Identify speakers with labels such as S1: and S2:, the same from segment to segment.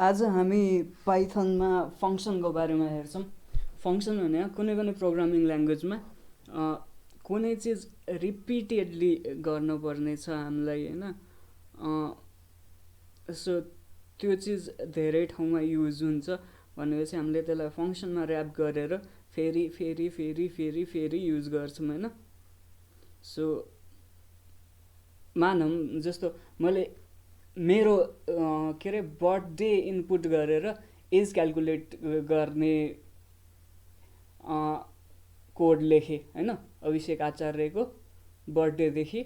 S1: आज हामी पाइथनमा फङ्सनको बारेमा हेर्छौँ। फङ्सन भने कुनै पनि प्रोग्रामिङ ल्याङ्ग्वेजमा कुनै चिज रिपिटेडली गर्नुपर्ने छ हामीलाई होइन। सो त्यो चिज धेरै ठाउँमा युज हुन्छ भनेपछि हामीले त्यसलाई फङ्सनमा ऱ्याप गरेर फेरि फेरि फेरि फेरि फेरि युज गर्छौँ होइन। सो मानौँ जस्तो मैले मेरो के अरे बर्थडे इनपुट गरेर एज क्यालकुलेट गर्ने कोड लेखेँ होइन। अभिषेक आचार्यको बर्थडेदेखि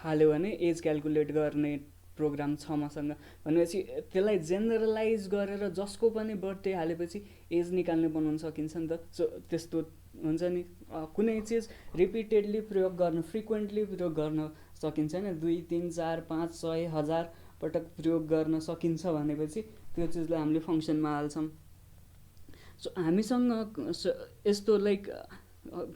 S1: हाल्यो भने एज क्यालकुलेट गर्ने प्रोग्राम छ मसँग भनेपछि त्यसलाई जेनरलाइज गरेर जसको पनि बर्थडे हालेपछि एज निकाल्ने बनाउन सकिन्छ नि त। सो त्यस्तो हुन्छ नि, कुनै चिज रिपिटेडली प्रयोग गर्न, फ्रिक्वेन्टली प्रयोग गर्न सकिन्छ होइन। 2, 3, 4, 5, 100, 1000 पटक प्रयोग गर्न सकिन्छ भनेपछि त्यो चिजलाई हामीले फङ्सनमा हाल्छौँ। सो हामीसँग यस्तो लाइक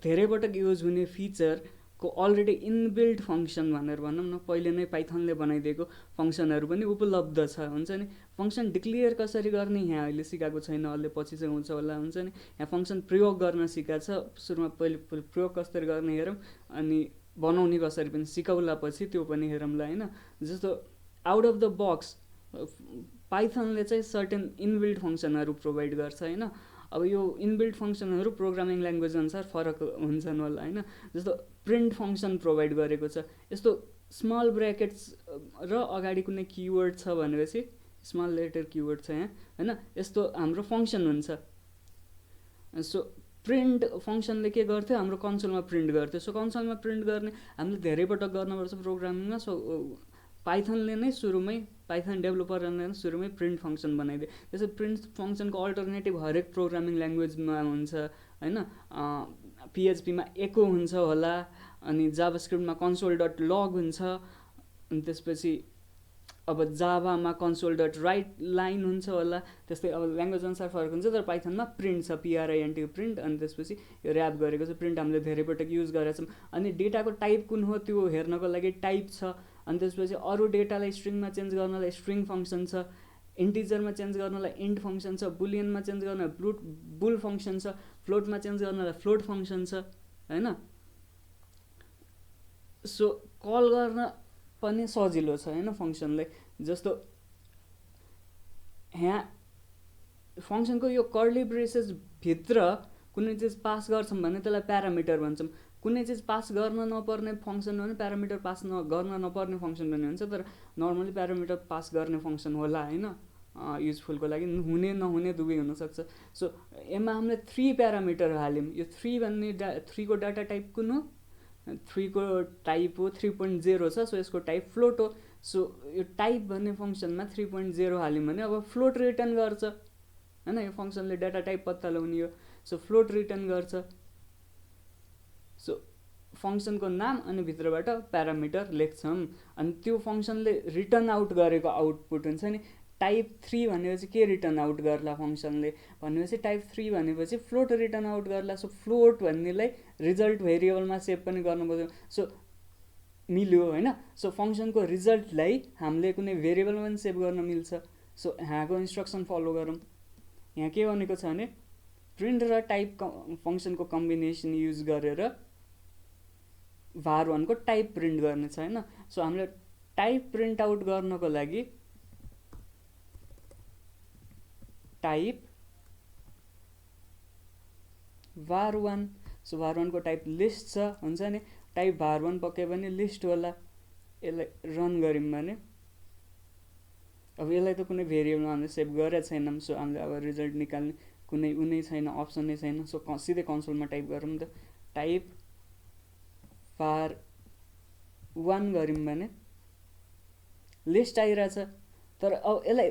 S1: धेरै पटक युज हुने फिचरको अलरेडी इनबिल्ट फङ्सन भनेर भनौँ न, पहिले नै पाइथनले बनाइदिएको फङ्सनहरू पनि उपलब्ध छ हुन्छ नि। फङ्सन डिक्लियर कसरी गर्ने यहाँ अहिले सिकाएको छैन, अहिले पछि चाहिँ हुन्छ होला हुन्छ नि। यहाँ फङ्सन प्रयोग गर्न सिकाएको छ। सुरुमा पहिले प्रयोग कसरी गर्ने हेरौँ, अनि बनाउने कसरी पनि सिकाउला पछि त्यो पनि हेरौँला होइन। जस्तो आउट अफ द बक्स पाइथनले चाहिँ सर्टेन इनबिल्ट फङ्सनहरू प्रोभाइड गर्छ होइन। अब यो इनबिल्ट फङ्सनहरू प्रोग्रामिङ ल्याङ्ग्वेज अनुसार फरक हुन्छन् होला होइन। जस्तो प्रिन्ट फङ्सन प्रोभाइड गरेको छ, यस्तो स्मल ब्र्याकेट्स र अगाडि कुनै किवर्ड छ भनेपछि स्मल लेटर किवर्ड छ यहाँ होइन, यस्तो हाम्रो फङ्सन हुन्छ। सो प्रिन्ट फङ्सनले के गर्थ्यो, हाम्रो कन्सोलमा प्रिन्ट गर्थ्यो। सो कन्सोलमा प्रिन्ट गर्ने हामीले धेरै पटक गर्नुपर्छ प्रोग्रामिङमा। सो पाइथनले नै सुरुमै, पाइथन डेभलोपरले नै सुरुमै प्रिन्ट फङ्सन बनाइदियो। त्यसो प्रिन्ट फङ्सनको अल्टरनेटिभ हरेक प्रोग्रामिङ ल्याङ्ग्वेजमा हुन्छ होइन। पिएचपीमा एको हुन्छ होला, अनि जाभास्क्रिप्टमा कन्सोल डट लग हुन्छ, अनि त्यसपछि अब जाभामा कन्सोल डट राइट लाइन हुन्छ होला। त्यस्तै अब ल्याङ्ग्वेज अनुसार फरक हुन्छ, तर पाइथनमा प्रिन्ट छ, पिआरआइएनटी प्रिन्ट, अनि त्यसपछि यो ऱ्याप गरेको छ। प्रिन्ट हामीले धेरै पटक युज गरेका छौँ। अनि डेटाको टाइप कुन हो त्यो हेर्नको लागि टाइप छ, अनि त्यसपछि अरू डेटालाई स्ट्रिङमा चेन्ज गर्नलाई स्ट्रिङ फङ्सन छ, इन्टिजरमा चेन्ज गर्नलाई इन्ट फङ्सन छ, बुलियनमा चेन्ज गर्नलाई बुल फङ्सन छ, फ्लोटमा चेन्ज गर्नलाई फ्लोट फङ्सन छ होइन। सो कल गर्न पनि सजिलो छ होइन फङ्सनलाई। जस्तो यहाँ फङ्सनको यो कर्ली ब्रेसेस भित्र कुनै चिज पास गर्छौँ भने त्यसलाई प्यारामिटर भन्छौँ। कुनै चिज पास गर्न नपर्ने फङ्सन हो भने प्यारामिटर पास गर्न नपर्ने फङ्सन पनि हुन्छ, तर नर्मली प्यारामिटर पास गर्ने फङ्सन होला होइन। युजफुलको लागि हुने नहुने दुवै हुनसक्छ। सो यसमा हामीले 3 प्यारामिटर हाल्यौँ। यो 3 भन्ने 3 को डाटा टाइप कुन हो, 3 को टाइप हो 3.0 छ। सो यसको टाइप फ्लोट हो। सो यो टाइप भन्ने फङ्सनमा 3.0 हाल्यौँ भने अब फ्लोट रिटर्न गर्छ होइन। यो फङ्सनले डाटा टाइप पत्ता लगाउने हो। सो फ्लोट रिटर्न गर्छ। सो फङ्सनको नाम अनि भित्रबाट प्यारामिटर लेख्छौँ, अनि त्यो फङ्सनले रिटर्न आउट गरेको आउटपुट हुन्छ नि। टाइप 3 भनेपछि के रिटर्न आउट गर्ला फङ्सनले भनेपछि टाइप 3 भनेपछि फ्लोट रिटर्न आउट गर्ला। सो फ्लोट भन्नेलाई रिजल्ट भेरिएबलमा सेभ पनि गर्नुपर्छ। सो मिल्यो होइन। सो फङ्सनको रिजल्टलाई हामीले कुनै भेरिएबलमा पनि सेभ गर्न मिल्छ। सो यहाँको इन्स्ट्रक्सन फलो गरौँ। यहाँ के भनेको छ भने प्रिन्ट र टाइप फङ्सनको कम्बिनेसन युज गरेर var1 को टाइप प्रिन्ट गर्ने छ होइन। सो हामीले टाइप प्रिन्ट आउट गर्नको लागि टाइप var1, सो var1 को टाइप लिस्ट छ हुन्छ नि। टाइप var1 पक्कै पनि लिस्ट होला। यसलाई रन गऱ्यौँ भने अब यसलाई त कुनै भेरिएबलमा हामीले सेभ गरेका छैनौँ। सो हामीले अब रिजल्ट निकाल्ने कुनै उनै छैन, अप्सनै छैन। सो सिधै कन्सोलमा टाइप गरौँ त, टाइप var1 गऱ्यौँ भने लिस्ट आइरहेछ। तर अब यसलाई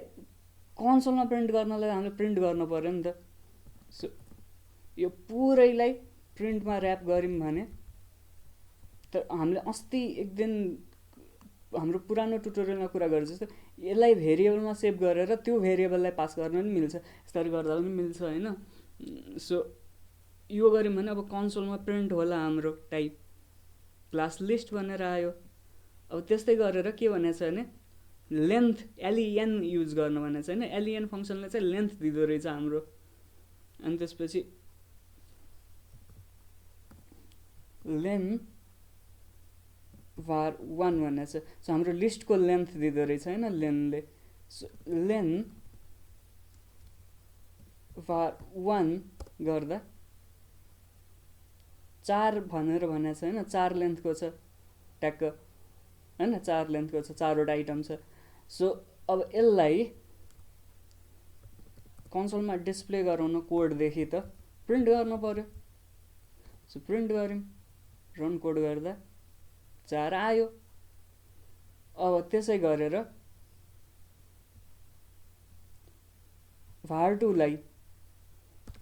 S1: कन्सोलमा प्रिन्ट गर्नलाई हामीले प्रिन्ट गर्नु पर्यो नि त। सो यो पुरैलाई प्रिन्टमा ऱ्याप गऱ्यौँ भने, तर हामीले अस्ति एक दिन हाम्रो पुरानो ट्युटोरियलमा कुरा गरे जस्तो यसलाई भेरिएबलमा सेभ गरेर त्यो भेरिएबललाई पास गर्न पनि मिल्छ, यसरी गर्दा पनि मिल्छ होइन। सो यो गऱ्यौँ भने अब कन्सोलमा प्रिन्ट होला हाम्रो टाइप क्लास लिस्ट भनेर आयो। अब त्यस्तै गरेर के भनेको छ भने लेन्थ एलइएन युज गर्नु भनेको छ होइन। एलइएन फङ्सनले चाहिँ लेन्थ दिँदो रहेछ हाम्रो। अनि त्यसपछि लेन var 1 भनेको छ। सो हाम्रो लिस्टको लेन्थ दिँदो रहेछ होइन लेनले। सो लेन var 1 गर्दा 4 भनेर भनेको छ होइन। 4 लेन्थको छ ट्याक्क होइन, 4 लेन्थको छ, 4वटा आइटम छ। सो अब यसलाई कन्सोलमा डिस्प्ले गराउन कोडदेखि त प्रिन्ट गर्नु पर्यो। सो प्रिन्ट गऱ्यौँ, रन कोड गर्दा 4 आयो। अब त्यसै गरेर var2 लाई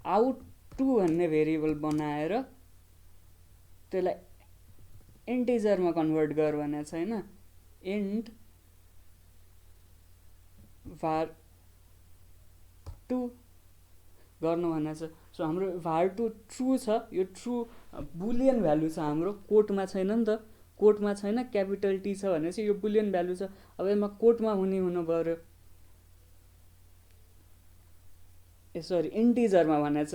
S1: out2 भन्ने भेरिएबल बनाएर त्यसलाई इन्टिजरमा कन्भर्ट गर भनेको छ होइन। इन्ट var2 गर्नु भनेको छ। सो हाम्रो var2 ट्रु छ, यो ट्रु बुलियन भ्यालु छ हाम्रो, कोटमा छैन नि त, कोटमा छैन, क्यापिटल टी छ भनेपछि यो बुलियन भ्यालु छ। अब यसमा कोटमा हुनु पर्यो, सरी इन्टिजरमा भनेको छ,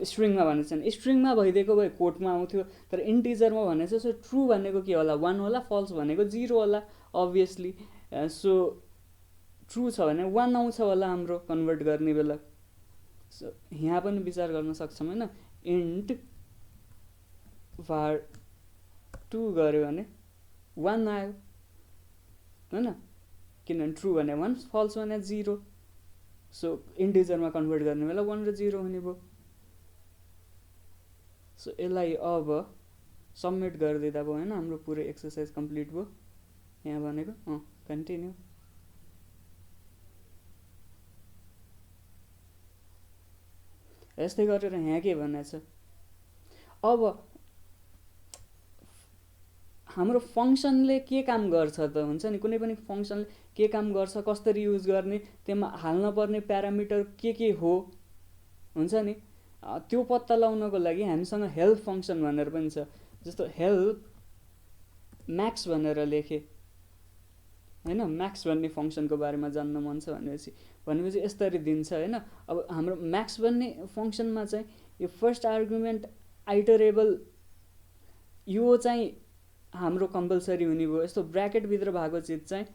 S1: स्ट्रिङमा भनेको छैन। स्ट्रिङमा भइदिएको भए कोटमा आउँथ्यो, तर इन्टिजरमा भनेको छ। सो ट्रु भनेको के होला, 1 होला, फल्स भनेको 0 होला अभियसली। सो ट्रु छ भने 1 आउँछ होला हाम्रो कन्भर्ट गर्ने बेला। सो यहाँ पनि विचार गर्न सक्छौँ होइन। इन्ट var2 गऱ्यो भने 1 आयो होइन, किनभने ट्रु भने 1, फल्स भने 0। सो इन्टिजरमा कन्भर्ट गर्ने बेला 1 र 0 हुने भयो। सो यसलाई अब सबमिट गरिदिँदा भयो होइन, हाम्रो पुरै एक्सर्साइज कम्प्लिट भयो। यहाँ भनेको कन्टिन्यू। यस्तै गरेर यहाँ के भनेको छ, अब हाम्रो फङ्सनले के काम गर्छ त, हुन्छ नि कुनै पनि फङ्सनले के काम गर्छ, कसरी युज गर्ने, त्यसमा हाल्न पर्ने प्यारामिटर के हो, हुन्छ नि त्यो पत्ता लगाउनको लागि हामीसँग हेल्प फङ्सन भनेर पनि छ। जस्तो हेल्प म्याक्स भनेर लेखेँ होइन, म्याक्स भन्ने फङ्सनको बारेमा जान्न मन छ भनेपछि यसरी दिन्छ होइन। अब हाम्रो म्याक्स भन्ने फङ्सनमा चाहिँ यो फर्स्ट आर्गुमेन्ट आइटरेबल यो चाहिँ हाम्रो कम्पलसरी हुने भयो। यस्तो ब्र्याकेटभित्र भएको चिज चाहिँ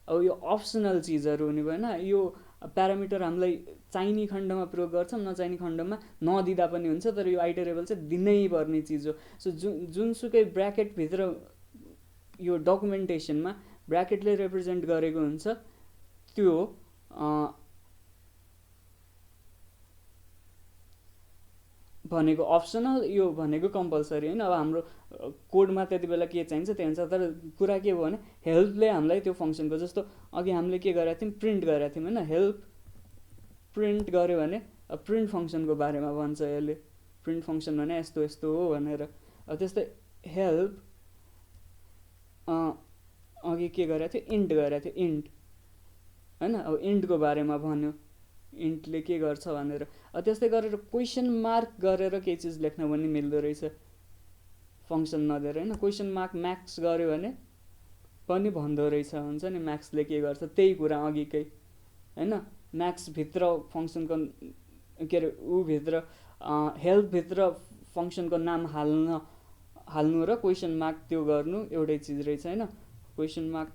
S1: अब यो अप्सनल चिजहरू हुने भयो होइन। यो प्यारामिटर हामीलाई चाहिने खण्डमा प्रयोग गर्छौँ, नचाहिने खण्डमा नदिँदा पनि हुन्छ, तर यो आइटरेबल चाहिँ दिनै पर्ने चिज हो। सो जुनसुकै ब्र्याकेटभित्र यो डकुमेन्टेसनमा ब्र्याकेटले रिप्रेजेन्ट गरेको हुन्छ त्यो भनेको अप्सनल, यो भनेको कम्पलसरी होइन। अब हाम्रो कोडमा त्यति बेला के चाहिन्छ त्यो हुन्छ, तर कुरा के भयो भने हेल्पले हामीलाई त्यो फङ्सनको, जस्तो अघि हामीले के गरेका थियौँ, प्रिन्ट गरेका थियौँ होइन। हेल्प प्रिन्ट गऱ्यो भने प्रिन्ट फङ्सनको बारेमा भन्छ यसले, प्रिन्ट फङ्सन भने यस्तो यस्तो हो भनेर। अब त्यस्तै हेल्प अघि के गरेको थियो, इन्ट गरेको थियो, इन्ट होइन। अब इन्टको बारेमा भन्यो, इन्टले के गर्छ भनेर। त्यस्तै गरेर क्वेसन मार्क गरेर केही चिज लेख्न पनि मिल्दो रहेछ फङ्सन नदिएर होइन। क्वेसन मार्क म्याक्स गऱ्यो भने पनि भन्दो रहेछ, हुन्छ नि म्याक्सले के गर्छ, त्यही कुरा अघिकै होइन। म्याक्सभित्र फङ्सनको के अरे ऊभित्र हेल्पभित्र फङ्सनको नाम हाल्नु र क्वेसन मार्क त्यो गर्नु एउटै चिज रहेछ होइन। क्वेसन मार्क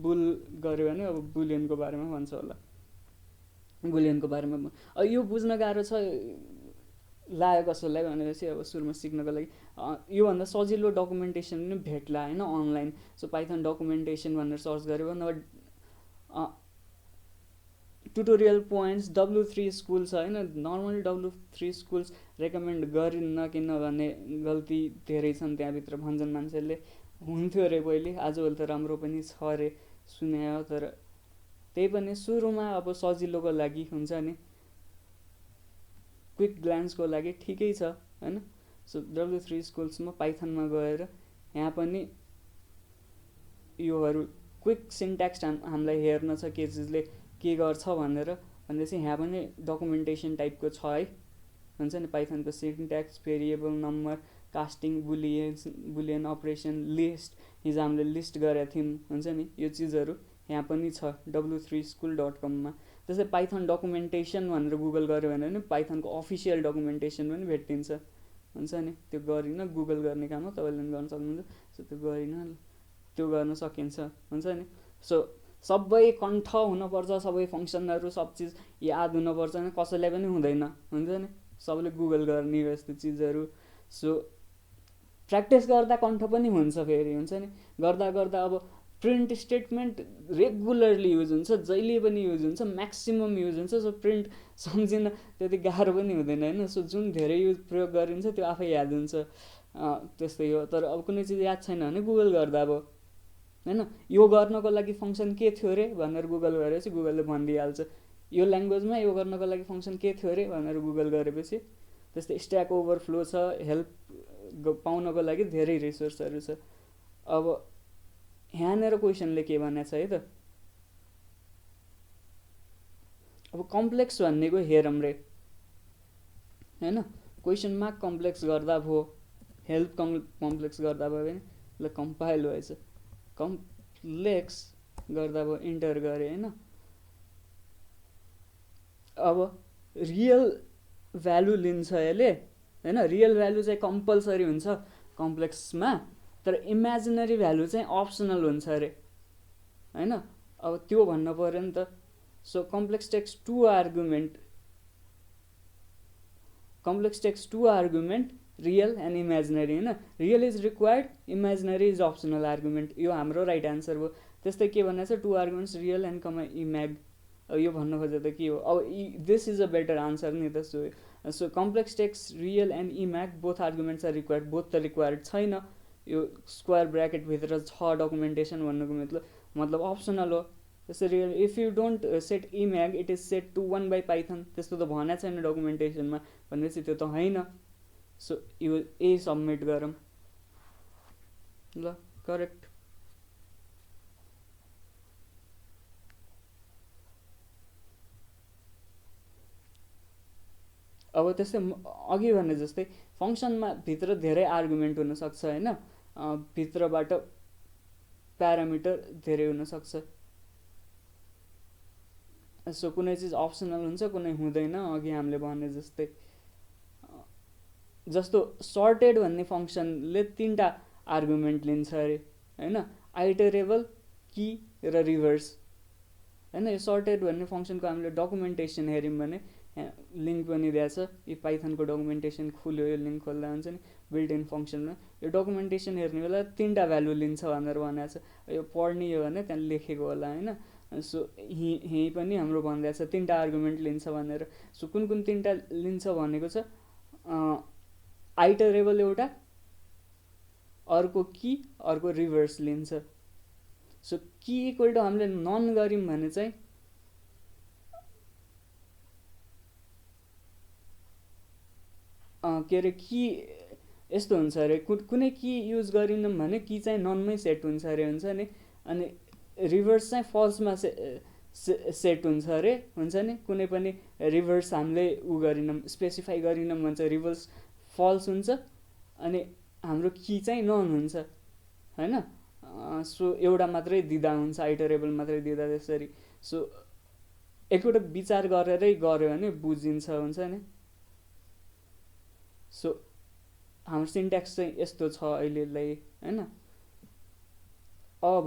S1: बुल गऱ्यो भने अब बुलियनको बारेमा भन्छ होला, बुलियनको बारेमा। यो बुझ्न गाह्रो छ लाग्यो कसैलाई भनेपछि अब सुरुमा सिक्नको लागि योभन्दा सजिलो डकुमेन्टेसन पनि भेट्ला होइन अनलाइन। सो पाइथन डकुमेन्टेसन भनेर सर्च गऱ्यो भने ट्युटोरियल पोइन्ट्स W3 स्कुल छ होइन। नर्मली W3 स्कुल्स रेकमेन्ड गरिन्न किनभने गल्ती धेरै छन् त्यहाँभित्र भन्छन् मान्छेले। हुन्थ्यो अरे पहिले, आजभोलि त राम्रो पनि छ अरे सुने, तर त्यही पनि सुरुमा अब सजिलोको लागि हुन्छ नि, क्विक ग्लान्सको लागि ठिकै छ होइन। सो W3 स्कुल्समा पाइथनमा गएर यहाँ पनि योहरू क्विक सिन्ट्याक्स हामीलाई हेर्न छ के चिजले के गर्छ भनेर। भनेपछि यहाँ पनि डकुमेन्टेसन टाइपको छ है, हुन्छ नि पाइथनको syntax, variable, number, casting, boolean operation, list, हिजो हामीले लिस्ट गरेका थियौँ, हुन्छ नि यो चिजहरू यहाँ पनि छ w3school.com मा। जस्तै पाइथन डकुमेन्टेसन भनेर गुगल गऱ्यो भने नि पाइथनको अफिसियल डकुमेन्टेसन पनि भेटिन्छ हुन्छ नि। त्यो गरिन गुगल गर्ने काम हो, तपाईँले पनि गर्न सक्नुहुन्छ। सो त्यो गरिन त्यो गर्न सकिन्छ हुन्छ नि। सो सबै कण्ठ हुनुपर्छ, सबै फङ्सनहरू सब चिज याद हुनुपर्छ नि, कसैलाई पनि हुँदैन हुन्छ नि। सबले गुगल गर्ने हो यस्तो चिजहरू। सो प्र्याक्टिस गर्दा कण्ठ पनि हुन्छ फेरि हुन्छ नि। गर्दा गर्दा अब प्रिन्ट स्टेटमेन्ट रेगुलरली युज हुन्छ, जहिले पनि युज हुन्छ, म्याक्सिमम युज हुन्छ। सो प्रिन्ट सम्झिन त्यति गाह्रो पनि हुँदैन होइन। सो जुन धेरै युज प्रयोग गरिन्छ त्यो आफै याद हुन्छ, त्यस्तै हो। तर अब कुनै चिज याद छैन भने गुगल गर्दा अब होइन, यो गर्नको लागि फङ्सन के थियो अरे भनेर गुगल गरेपछि गुगलले भनिदिइहाल्छ। यो ल्याङ्ग्वेजमा यो गर्नको लागि फङ्सन के थियो अरे भनेर गुगल गरेपछि। त्यस्तै स्ट्याक ओभरफ्लो छ, हेल्प पाउनको लागि धेरै रिसोर्सहरू छ। अब यहाँनिर क्वेसनले के भनेको छ है त, अब कम्प्लेक्स भन्नेको हेरौँ रे होइन। क्वेसन मार्क कम्प्लेक्स गर्दा भयो, हेल्प कम्प्लेक्स गर्दा भयो भने ल कम्पाइल भएछ, कम्प्लेक्स गर्दा भयो इन्टर गरेँ होइन। अब रियल भ्यालु लिन्छ यसले होइन। रियल भ्यालु चाहिँ कम्पलसरी हुन्छ कम्प्लेक्समा, तर इमेजिनरी भ्यालु चाहिँ अप्सनल हुन्छ अरे होइन। अब त्यो भन्नु पऱ्यो नि त। So complex takes two argument real and imaginary होइन। Real is required, imaginary is optional argument. यो हाम्रो राइट आन्सर भयो। त्यस्तै के भनेको छ, two arguments real and comma imag. यो भन्नु खोजे त के हो, अब this is a better answer नि त। So complex takes real and imag both arguments are required, both त रिक्वायर्ड छैन। यो स्क्वायर ब्र्याकेटभित्र छ डकुमेन्टेसन भन्नुको मतलब अप्सनल हो। त्यसरी if you don't set imag it is set to 1 by Python, त्यस्तो त भनेको छैन डकुमेन्टेसनमा भनेपछि त्यो त होइन। सो यो ए सबमिट गरौँ ल, करेक्ट। अब त्यस्तै अघि भने जस्तै फङ्सनमा भित्र धेरै आर्गुमेन्ट हुनसक्छ होइन, भित्रबाट प्यारामिटर धेरै हुनसक्छ। सो कुनै चिज अप्सनल हुन्छ, कुनै हुँदैन। अघि हामीले भने जस्तै जस्तो सर्टेड भन्ने फङ्सनले 3टा आर्गुमेन्ट लिन्छ अरे होइन, आइटरेबल, की र रिभर्स होइन। यो सर्टेड भन्ने फङ्सनको हामीले डकुमेन्टेसन हेऱ्यौँ भने लिङ्क पनि दिएको छ। यो पाइथनको डकुमेन्टेसन खुल्यो, यो लिङ्क खोल्दा हुन्छ नि बिल्ट इन फङ्सनमा। यो डकुमेन्टेसन हेर्ने बेला 3टा भ्यालु लिन्छ भनेर भनेको छ। यो पढ्ने हो भने त्यहाँ लेखेको होला होइन। सो यहीँ पनि हाम्रो भनिदिएको छ 3टा आर्गुमेन्ट लिन्छ भनेर। सो कुन कुन 3टा लिन्छ भनेको छ, आइटरेबल एउटा, अर्को की, अर्को रिभर्स लिन्छ। सो की इक्वल टु हामीले नन गऱ्यौँ भने चाहिँ के अरे की यस्तो हुन्छ अरे, कुनै की युज गरिनौँ भने की चाहिँ ननमै सेट हुन्छ अरे हुन्छ नि। अनि रिभर्स चाहिँ फल्समा सेट हुन्छ अरे हुन्छ नि। कुनै पनि रिभर्स हामीले गरिनौँ, स्पेसिफाई गरिनौँ भने चाहिँ रिभर्स फल्स हुन्छ, अनि हाम्रो की चाहिँ नन हुन्छ होइन। सो एउटा मात्रै दिँदा हुन्छ, आइटरेबल मात्रै दिँदा त्यसरी। सो एकपल्ट विचार गरेरै गऱ्यो भने बुझिन्छ हुन्छ नि। सो हाम्रो सिन्ट्याक्स चाहिँ यस्तो छ अहिलेलाई होइन। अब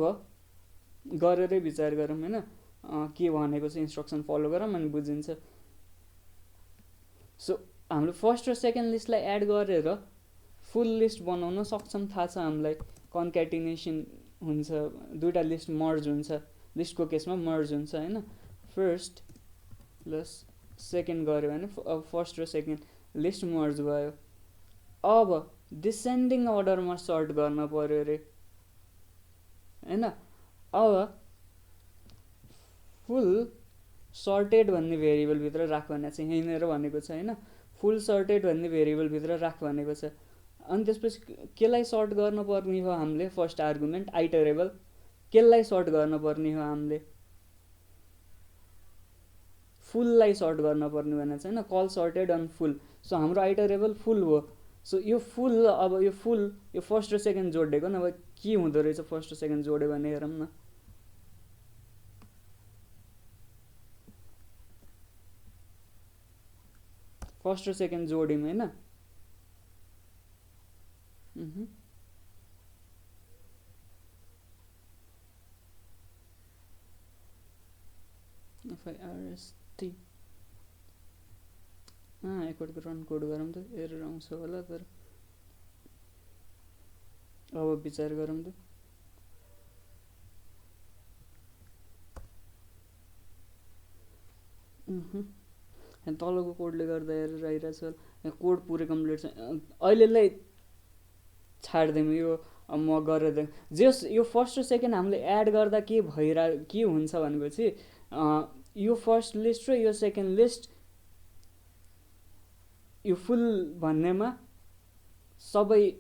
S1: गरेरै विचार गरौँ होइन, के भनेको छ इन्स्ट्रक्सन फलो गरौँ अनि बुझिन्छ। सो हामीले फर्स्ट र सेकेन्ड लिस्टलाई एड गरेर फुल लिस्ट बनाउन सक्छौँ, थाहा छ हामीलाई। कन्क्याटिनेसन हुन्छ, 2टा लिस्ट मर्ज हुन्छ, लिस्टको केसमा मर्ज हुन्छ होइन। फर्स्ट प्लस सेकेन्ड गऱ्यो भने अब फर्स्ट र सेकेन्ड लिस्ट मर्ज भयो। अब डिसेन्डिङ अर्डरमा सर्ट गर्न पर्यो अरे होइन। अब फुल सर्टेड भन्ने भेरिएबलभित्र राख भनेको छ, यहीँनिर भनेको छ होइन। फुल सर्टेड भन्ने भेरिएबलभित्र राख भनेको छ। अनि त्यसपछि केलाई सर्ट गर्नुपर्ने हो हामीले, फर्स्ट आर्गुमेन्ट आइटरेबल, केलाई सर्ट गर्नुपर्ने हो हामीले, फुललाई सर्ट गर्नुपर्ने भनेको छ होइन, call sorted on full. So हाम्रो आइटरेबल फुल हो। सो यो फुल, अब यो फुल यो फर्स्ट र सेकेन्ड जोडिएको न, अब के हुँदो रहेछ फर्स्ट र सेकेन्ड जोड्यो भने हेरौँ न। फर्स्ट र सेकेन्ड जोड्यौँ होइन। FIRST एकपटको रन कोड गरौँ त, एरर आउँछ होला। तर अब विचार गरौँ त। तलको कोडले गर्दा एरर आइरहेछ। कोड पुरै कम्प्लिट छ अहिलेलाई छाड्दिउँ यो, म गरेर जस यो फर्स्ट र सेकेन्ड हामीले एड गर्दा के हुन्छ भनेपछि यो फर्स्ट लिस्ट र यो सेकेन्ड लिस्ट यो फुल भन्नेमा सबै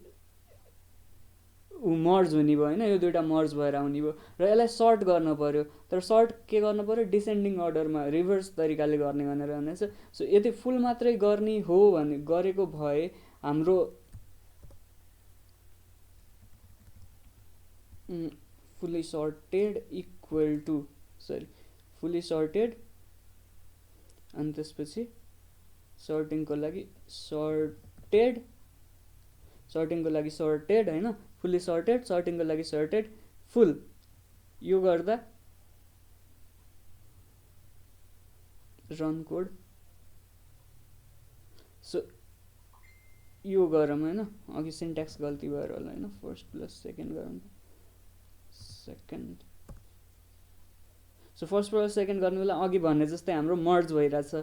S1: मर्ज हुने भयो होइन। यो दुइटा मर्ज भएर आउने भयो र यसलाई सर्ट गर्न पर्यो। तर सर्ट के गर्नु पर्यो, डिसेन्डिङ अर्डरमा रिभर्स तरिकाले गर्ने भनेर भनेछ। सो यदि फुल मात्रै गर्ने हो भने गरेको भए हाम्रो fully sorted equal to fully sorted अनि त्यसपछि सर्टिङको लागि सर्टेड होइन, फुल्ली सर्टेड, सर्टिङको लागि सर्टेड, फुल। यो गर्दा रन कोड। सो यो गरौँ होइन, अघि सिन्ट्याक्स गल्ती भएर होला होइन। फर्स्ट प्लस सेकेन्ड गरौँ, second. So first plus second गर्ने बेला अघि भन्ने जस्तै हाम्रो मर्ज भइरहेछ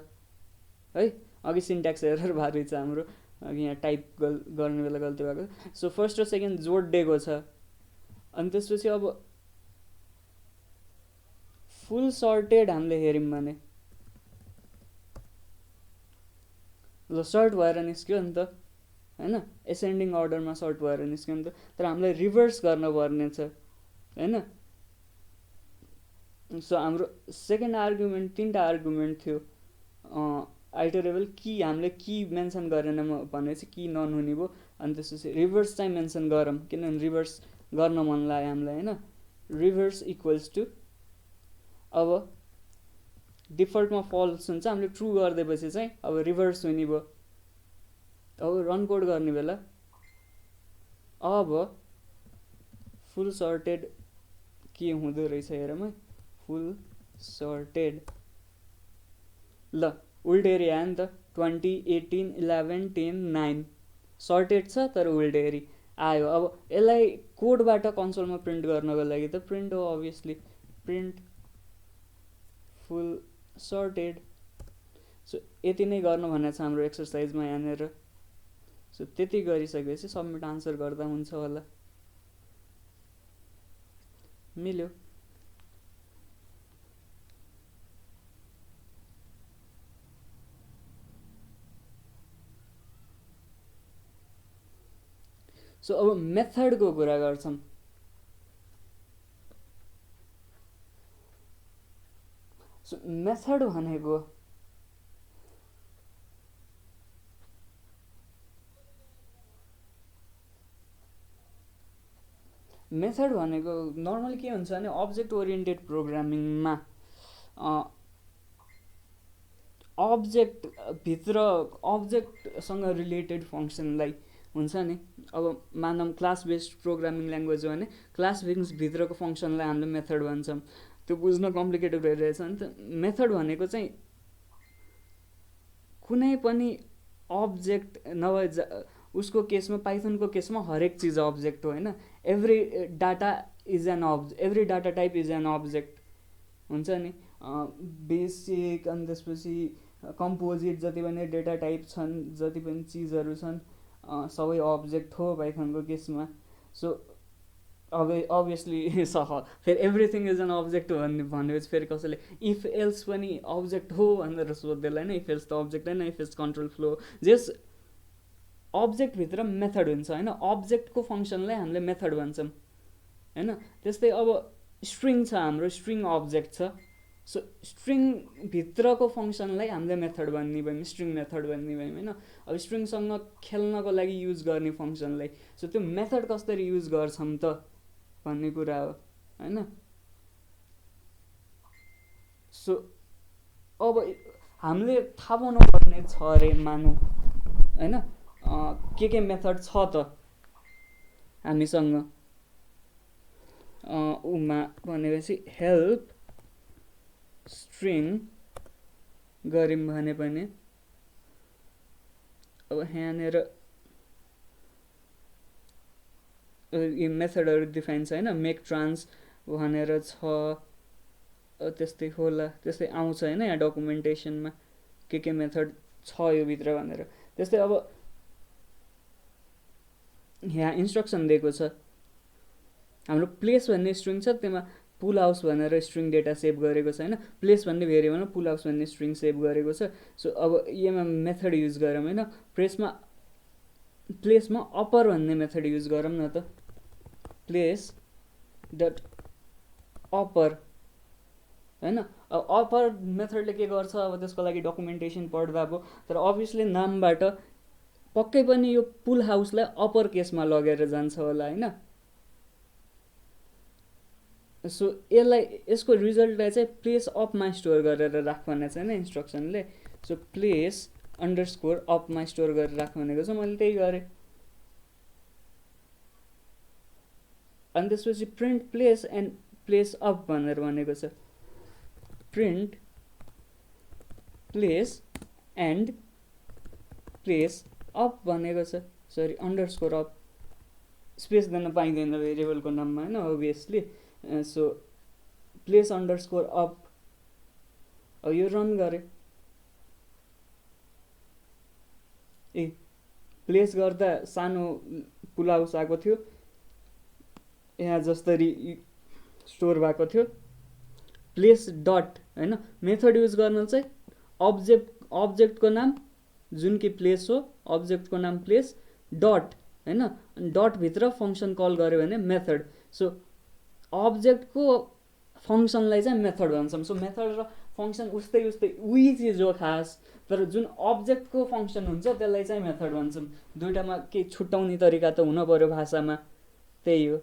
S1: है। अघि सिन्ट्याक्स एरर भएको रहेछ हाम्रो, अघि यहाँ टाइप गर्ने बेला गल्ती भएको। सो फर्स्ट र सेकेन्ड जोडिएको छ। अनि त्यसपछि अब फुल सर्टेड हामीले हेऱ्यौँ भने ल सर्ट भएर निस्क्यो नि त होइन, एसेन्डिङ अर्डरमा सर्ट भएर निस्क्यो नि त। तर हामीलाई रिभर्स गर्न पर्ने छ होइन। सो हाम्रो सेकेन्ड आर्गुमेन्ट 3टा आर्गुमेन्ट थियो। आइटरेबल की हामीले की मेन्सन गरेन भनेपछि की नन हुने भयो। अनि त्यसपछि रिभर्स चाहिँ मेन्सन गरौँ किनभने रिभर्स गर्न मन लाग्यो हामीलाई होइन। रिभर्स इक्वल्स टु अब डिफल्टमा फल्स हुन्छ, हामीले ट्रु गरिदिएपछि चाहिँ अब रिभर्स हुने भयो। अब रन कोड गर्ने बेला अब फुल सर्टेड के हुँदो रहेछ हेरौँ है। फुल सर्टेड ल उल्टेरी आयो नि त, 20, 18, 11, 10, 9 सर्टेड छ तर उल्टेरी आयो। अब यसलाई कोडबाट कन्सोलमा प्रिन्ट गर्नको लागि त प्रिन्ट हो अभियसली, प्रिन्ट फुल सर्टेड। सो यति नै गर्नु भनेको छ हाम्रो एक्सर्साइजमा यहाँनिर। सो त्यति गरिसकेपछि सबमिट आन्सर गर्दा हुन्छ होला। मिल्यो। सो अब मेथडको कुरा गर्छौँ। सो मेथड भनेको नर्मली के हुन्छ भने अब्जेक्ट ओरिएन्टेड प्रोग्रामिङमा अब्जेक्टसँग रिलेटेड फङ्सनलाई हुन्छ नि। अब मानौँ क्लास बेस्ड प्रोग्रामिङ ल्याङ्ग्वेज हो भने क्लास भित्रको फङ्सनलाई हामीले मेथड भन्छौँ। त्यो बुझ्न कम्प्लिकेटेड भइरहेछ नि त। मेथड भनेको चाहिँ कुनै पनि अब्जेक्ट नभए उसको केसमा, पाइथनको केसमा हरेक चिज अब्जेक्ट हो होइन। Every data type is an object हुन्छ नि। बेसिक अनि त्यसपछि कम्पोजिट जति पनि डेटा टाइप छन्, जति पनि चिजहरू छन् सबै अब्जेक्ट हो पाइथनको केसमा। सो अब अभियसली फेरि एभ्रिथिङ इज एन अब्जेक्ट भनेपछि फेरि कसैले इफ एल्स पनि अब्जेक्ट हो भनेर सोध्दैला होइन। इफ एल्स त अब्जेक्ट होइन, इफ एल्स कन्ट्रोल फ्लो। जस अब्जेक्टभित्र मेथड हुन्छ होइन। अब्जेक्टको फङ्सनलाई हामीले मेथड भन्छौँ होइन। त्यस्तै अब स्ट्रिङ छ हाम्रो, स्ट्रिङ अब्जेक्ट छ। सो स्ट्रिङभित्रको फङ्सनलाई हामीले मेथड भन्ने भयौँ, स्ट्रिङ मेथड भन्ने भयौँ होइन। अब स्ट्रिङसँग खेल्नको लागि युज गर्ने फङ्सनलाई। सो त्यो मेथड कसरी युज गर्छौँ त भन्ने कुरा हो होइन। सो अब हामीले थाहा पाउनुपर्ने छ अरे मानौँ होइन, के मेथड छ त हामीसँग उमा भनेपछि हेल्प स्ट्रिङ गऱ्यौँ भने पनि अब यहाँनिर यो मेथडहरू डिफाइन छ होइन, मेक ट्रान्स भनेर छ, त्यस्तै होला, त्यस्तै आउँछ होइन यहाँ डकुमेन्टेसनमा के मेथड छ यो भित्र भनेर। त्यस्तै अब यहाँ इन्स्ट्रक्सन दिएको छ, हाम्रो प्लेस भन्ने स्ट्रिङ छ, त्यसमा पुल हाउस भनेर स्ट्रिङ डेटा सेभ गरेको छ होइन, प्लेस भन्ने भेरिएबलमा पुल हाउस भन्ने स्ट्रिङ सेभ गरेको छ। सो अब यसमा मेथड युज गरौँ होइन, प्लेसमा अपर भन्ने मेथड युज गरौँ न त, प्लेस डट अपर होइन। अब अपर मेथडले के गर्छ, अब त्यसको लागि डकुमेन्टेसन पढ्दा अब, तर अभियसली नामबाट पक्कै पनि यो पुल हाउसलाई अपर केसमा लगेर जान्छ होला होइन। सो यसको रिजल्टलाई चाहिँ प्लेस अफमा स्टोर गरेर राख भनेको छ होइन इन्स्ट्रक्सनले। सो प्लेस अन्डरस्कोर अफमा स्टोर गरेर राख भनेको छ, मैले त्यही गरेँ। अनि त्यसपछि print place and place up भनेर भनेको छ, print place and place up भनेको छ, सरी अन्डरस्कोर अप, स्पेस दिन पाइँदैन भेरिएबलको नाममा होइन obviously. So place underscore up, अब यो रन गरेँ, प्लेस गर्दा सानो पुल हाउस आएको थियो यहाँ जसरी स्टोर भएको थियो। प्लेस डट होइन, मेथड युज गर्न चाहिँ अब्जेक्टको नाम जुन कि प्लेस हो, अब्जेक्टको नाम प्लेस डट होइन, डटभित्र फङ्सन कल गऱ्यो भने मेथड। सो अब्जेक्टको फङ्सनलाई चाहिँ मेथड भन्छौँ। सो मेथड र फङ्सन उस्तै उही चिज हो खास, तर जुन अब्जेक्टको फङ्सन हुन्छ त्यसलाई चाहिँ मेथड भन्छौँ। दुइटामा केही छुट्याउने तरिका त हुन पर्यो भाषामा, त्यही हो।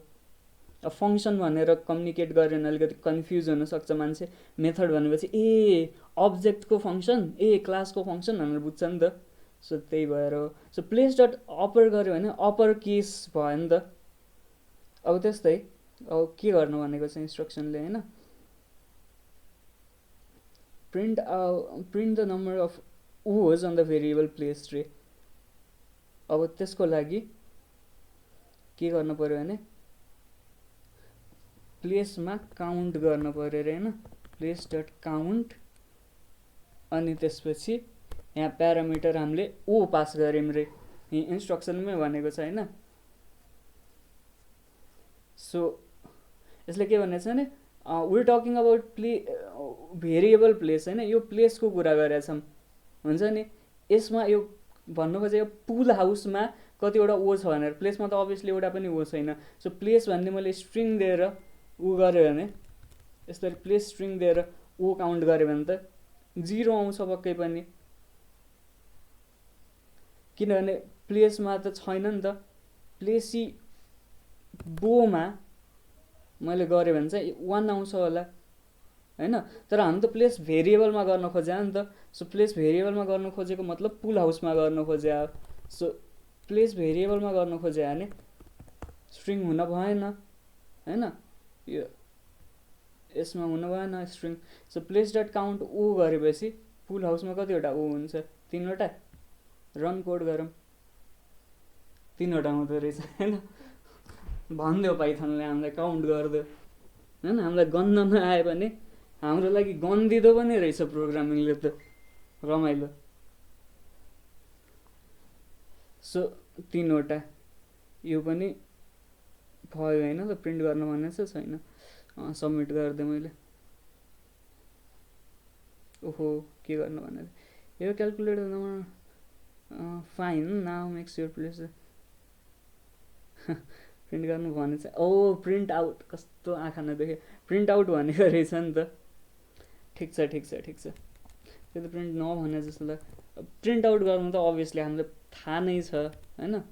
S1: अब फङ्सन भनेर कम्युनिकेट गऱ्यो भने अलिकति कन्फ्युज हुनसक्छ मान्छे, मेथड भनेपछि ए अब्जेक्टको फङ्सन, ए क्लासको फङ्सन भनेर बुझ्छ नि त। सो त्यही भएर हो। सो प्लेस डट अपर गऱ्यो भने अपर केस भयो नि त। अब त्यस्तै अब के गर्नु भनेको छ इन्स्ट्रक्सनले होइन, print the number of o's on the variable place tray. अब त्यसको लागि के गर्नु पर्यो भने प्लेसमा काउन्ट गर्नु पर्यो अरे होइन, प्लेस डट काउन्ट, अनि त्यसपछि यहाँ प्यारामिटर हामीले ओ पास गऱ्यौँ रे, यहाँ इन्स्ट्रक्सनमै भनेको छ होइन। सो यसले के भनेको छ भने we talking about variable place होइन, यो प्लेसको कुरा गरेका छौँ हुन्छ नि। यसमा यो भन्नु खोजेको पुल हाउसमा कतिवटा ओ छ भनेर, प्लेसमा त अभियसली एउटा पनि ओ छैन। सो प्लेस भन्ने मैले स्ट्रिङ दिएर ऊ गऱ्यो भने, यसरी प्लेस स्ट्रिङ दिएर ओ काउन्ट गऱ्यो भने त 0 आउँछ पक्कै पनि, किनभने प्लेसमा त छैन नि त। प्लेसी बोमा मैले गरेँ भने चाहिँ 1 आउँछ होला होइन, तर हामी त प्लेस भेरिएबलमा गर्न खोज्या नि त। सो प्लेस भेरिएबलमा गर्न खोजेको मतलब पुल हाउसमा गर्न खोज्या हो। सो प्लेस भेरिएबलमा गर्न खोज्या भने स्ट्रिङ हुन भएन होइन, यो यसमा हुन भएन string. So place dot count o गरेपछि पुल हाउसमा कतिवटा ओ हुन्छ, 3वटा। रन कोड गरौँ, 3वटा हुँदो रहेछ होइन, भनिदियो पाइथनले हामीलाई काउन्ट गरिदियो होइन। हामीलाई गन्न नआयो भने हाम्रो लागि गनिदिँदो पनि रहेछ प्रोग्रामिङले त, रमाइलो। सो 3वटा यो पनि भयो होइन त, प्रिन्ट गर्न भनेको छ छैन, सबमिट गरिदिएँ मैले। ओहो के गर्नु भनेर, यो calculate fine now makes your place print गर्नु भने चाहिँ ओ प्रिन्ट आउट, कस्तो आँखा नदेख्यो, प्रिन्ट आउट भनेको रहेछ नि त। ठिक छ त्यो त प्रिन्ट नभने जस्तो लाग्यो। प्रिन्ट आउट गर्नु त अभियसली हामीलाई थाहा नै छ होइन,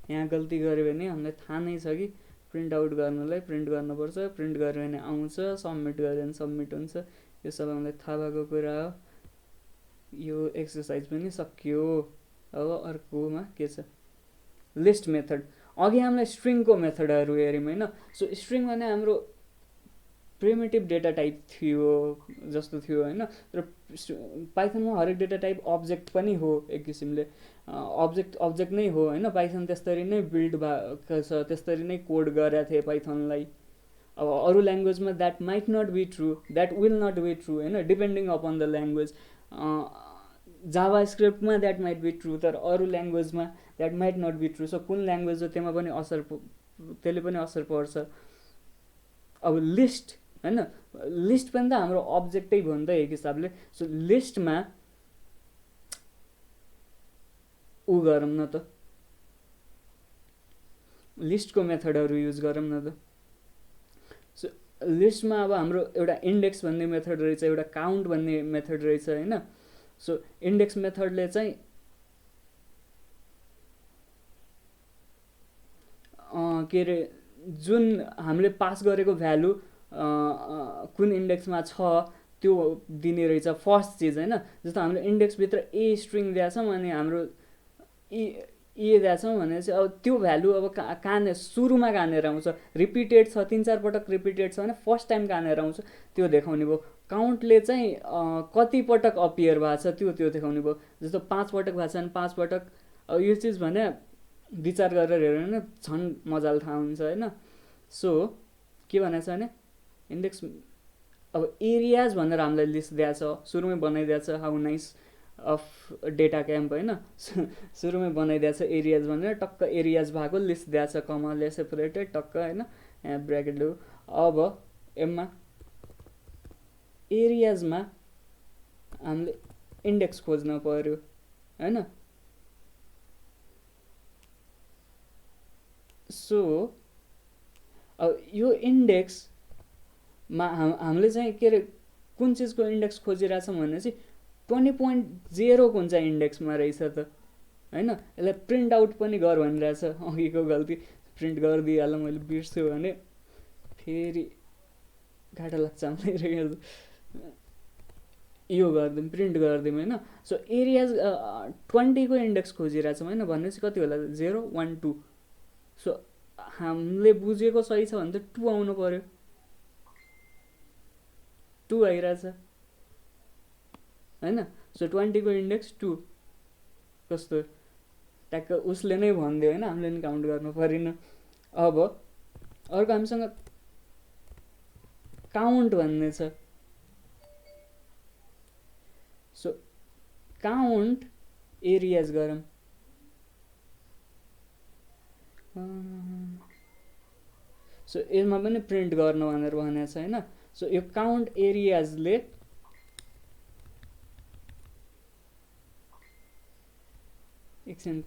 S1: यहाँ गल्ती गऱ्यो भने हामीलाई थाहा नै छ कि प्रिन्ट आउट गर्नलाई प्रिन्ट गर्नुपर्छ, प्रिन्ट गऱ्यो भने आउँछ, सबमिट गऱ्यो भने सबमिट हुन्छ, यो सब हामीलाई थाहा भएको कुरा हो। यो एक्सर्साइज पनि सक्यो। अब अर्कोमा के छ, लिस्ट मेथड। अघि हामीले स्ट्रिङको मेथडहरू हेऱ्यौँ होइन। सो स्ट्रिङ भने हाम्रो प्रिमिटिभ डेटा टाइप थियो जस्तो थियो होइन। तर पाइथनमा हरेक डेटा टाइप अब्जेक्ट पनि हो एक किसिमले, अब्जेक्ट नै हो होइन। पाइथन त्यसरी नै बिल्ड भएको छ, त्यसरी नै कोड गरेका थिए पाइथनलाई। अब अरू ल्याङ्ग्वेजमा that might not be true, that will not be true होइन, डिपेन्डिङ अपन द ल्याङ्ग्वेज। जावा स्क्रिप्टमा द्याट माइट बी ट्रु, तर अरू ल्याङ्ग्वेजमा that might not be true. So कुन ल्याङ्ग्वेज हो त्यसमा पनि त्यसले पनि असर पर्छ। अब लिस्ट होइन, लिस्ट पनि त हाम्रो अब्जेक्टै भयो नि त एक हिसाबले। सो लिस्टमा ऊ गरौँ न त, लिस्टको मेथडहरू युज गरौँ न त। सो लिस्टमा अब हाम्रो एउटा इन्डेक्स भन्ने मेथड रहेछ, एउटा काउन्ट भन्ने मेथड रहेछ होइन। सो इन्डेक्स मेथडले चाहिँ के अरे जुन हामीले पास गरेको भ्यालु कुन इन्डेक्समा छ त्यो दिने रहेछ फर्स्ट चिज होइन। जस्तो हामीले इन्डेक्सभित्र ए स्ट्रिङ दिएका छौँ अनि हाम्रो ए दिएका छौँ भनेपछि अब त्यो भ्यालु अब कहाँनिर सुरुमा कहाँनिर आउँछ, रिपिटेड छ 3-4 पटक रिपिटेड छ भने फर्स्ट टाइम कहाँनिर आउँछ त्यो देखाउने भयो। काउन्टले चाहिँ कति पटक अपियर भएको छ त्यो देखाउने भयो। जस्तो 5 पटक भएको छ भने 5 पटक। अब यो चिज भने विचार गरेर हेऱ्यो भने झन् मजाले थाहा हुन्छ होइन। सो के भनेको छ भने इन्डेक्स अब एरियाज भनेर हामीलाई लिस्ट दिएको छ, सुरुमै बनाइदिएको छ। How nice of data camp होइन, सुरुमै बनाइदिएको छ एरियाज भनेर। टक्क एरियाज भएको लिस्ट दिएको छ, कमाले सेपरेटेड टक्क होइन, यहाँ ब्र्याकेट लो। अब एममा एरियाजमा हामीले इन्डेक्स खोज्न पर्यो होइन। सो अब यो इन्डेक्समा हामीले चाहिँ के अरे कुन चिजको इन्डेक्स खोजिरहेछौँ भनेपछि 20.0 कुन चाहिँ इन्डेक्समा रहेछ त होइन। यसलाई प्रिन्ट आउट पनि गर भनिरहेछ, अघिको गल्ती प्रिन्ट गरिदिइहाल्नु मैले बिर्स्यो भने फेरि घाटा लाग्छ हामीलाई। यो गरिदिउँ, प्रिन्ट गरिदिउँ होइन। सो एरियाज 20 को इन्डेक्स खोजिरहेछौँ होइन, भनेपछि कति होला 0 1 2। सो हामीले बुझेको सही छ भने त 2 आउनु पर्यो, 2 आइरहेछ होइन। सो 20 को इन्डेक्स 2 कस्तो ट्याक्क उसले नै भनिदियो होइन, हामीले नि काउन्ट गर्नु परेन। अब अर्को हामीसँग काउन्ट भन्ने छ। सो काउन्ट एरियाज गरौँ। सो यसमा पनि प्रिन्ट गर्नु भनेर भनेको छ होइन। सो यो काउन्ट एरियाजले एकछिन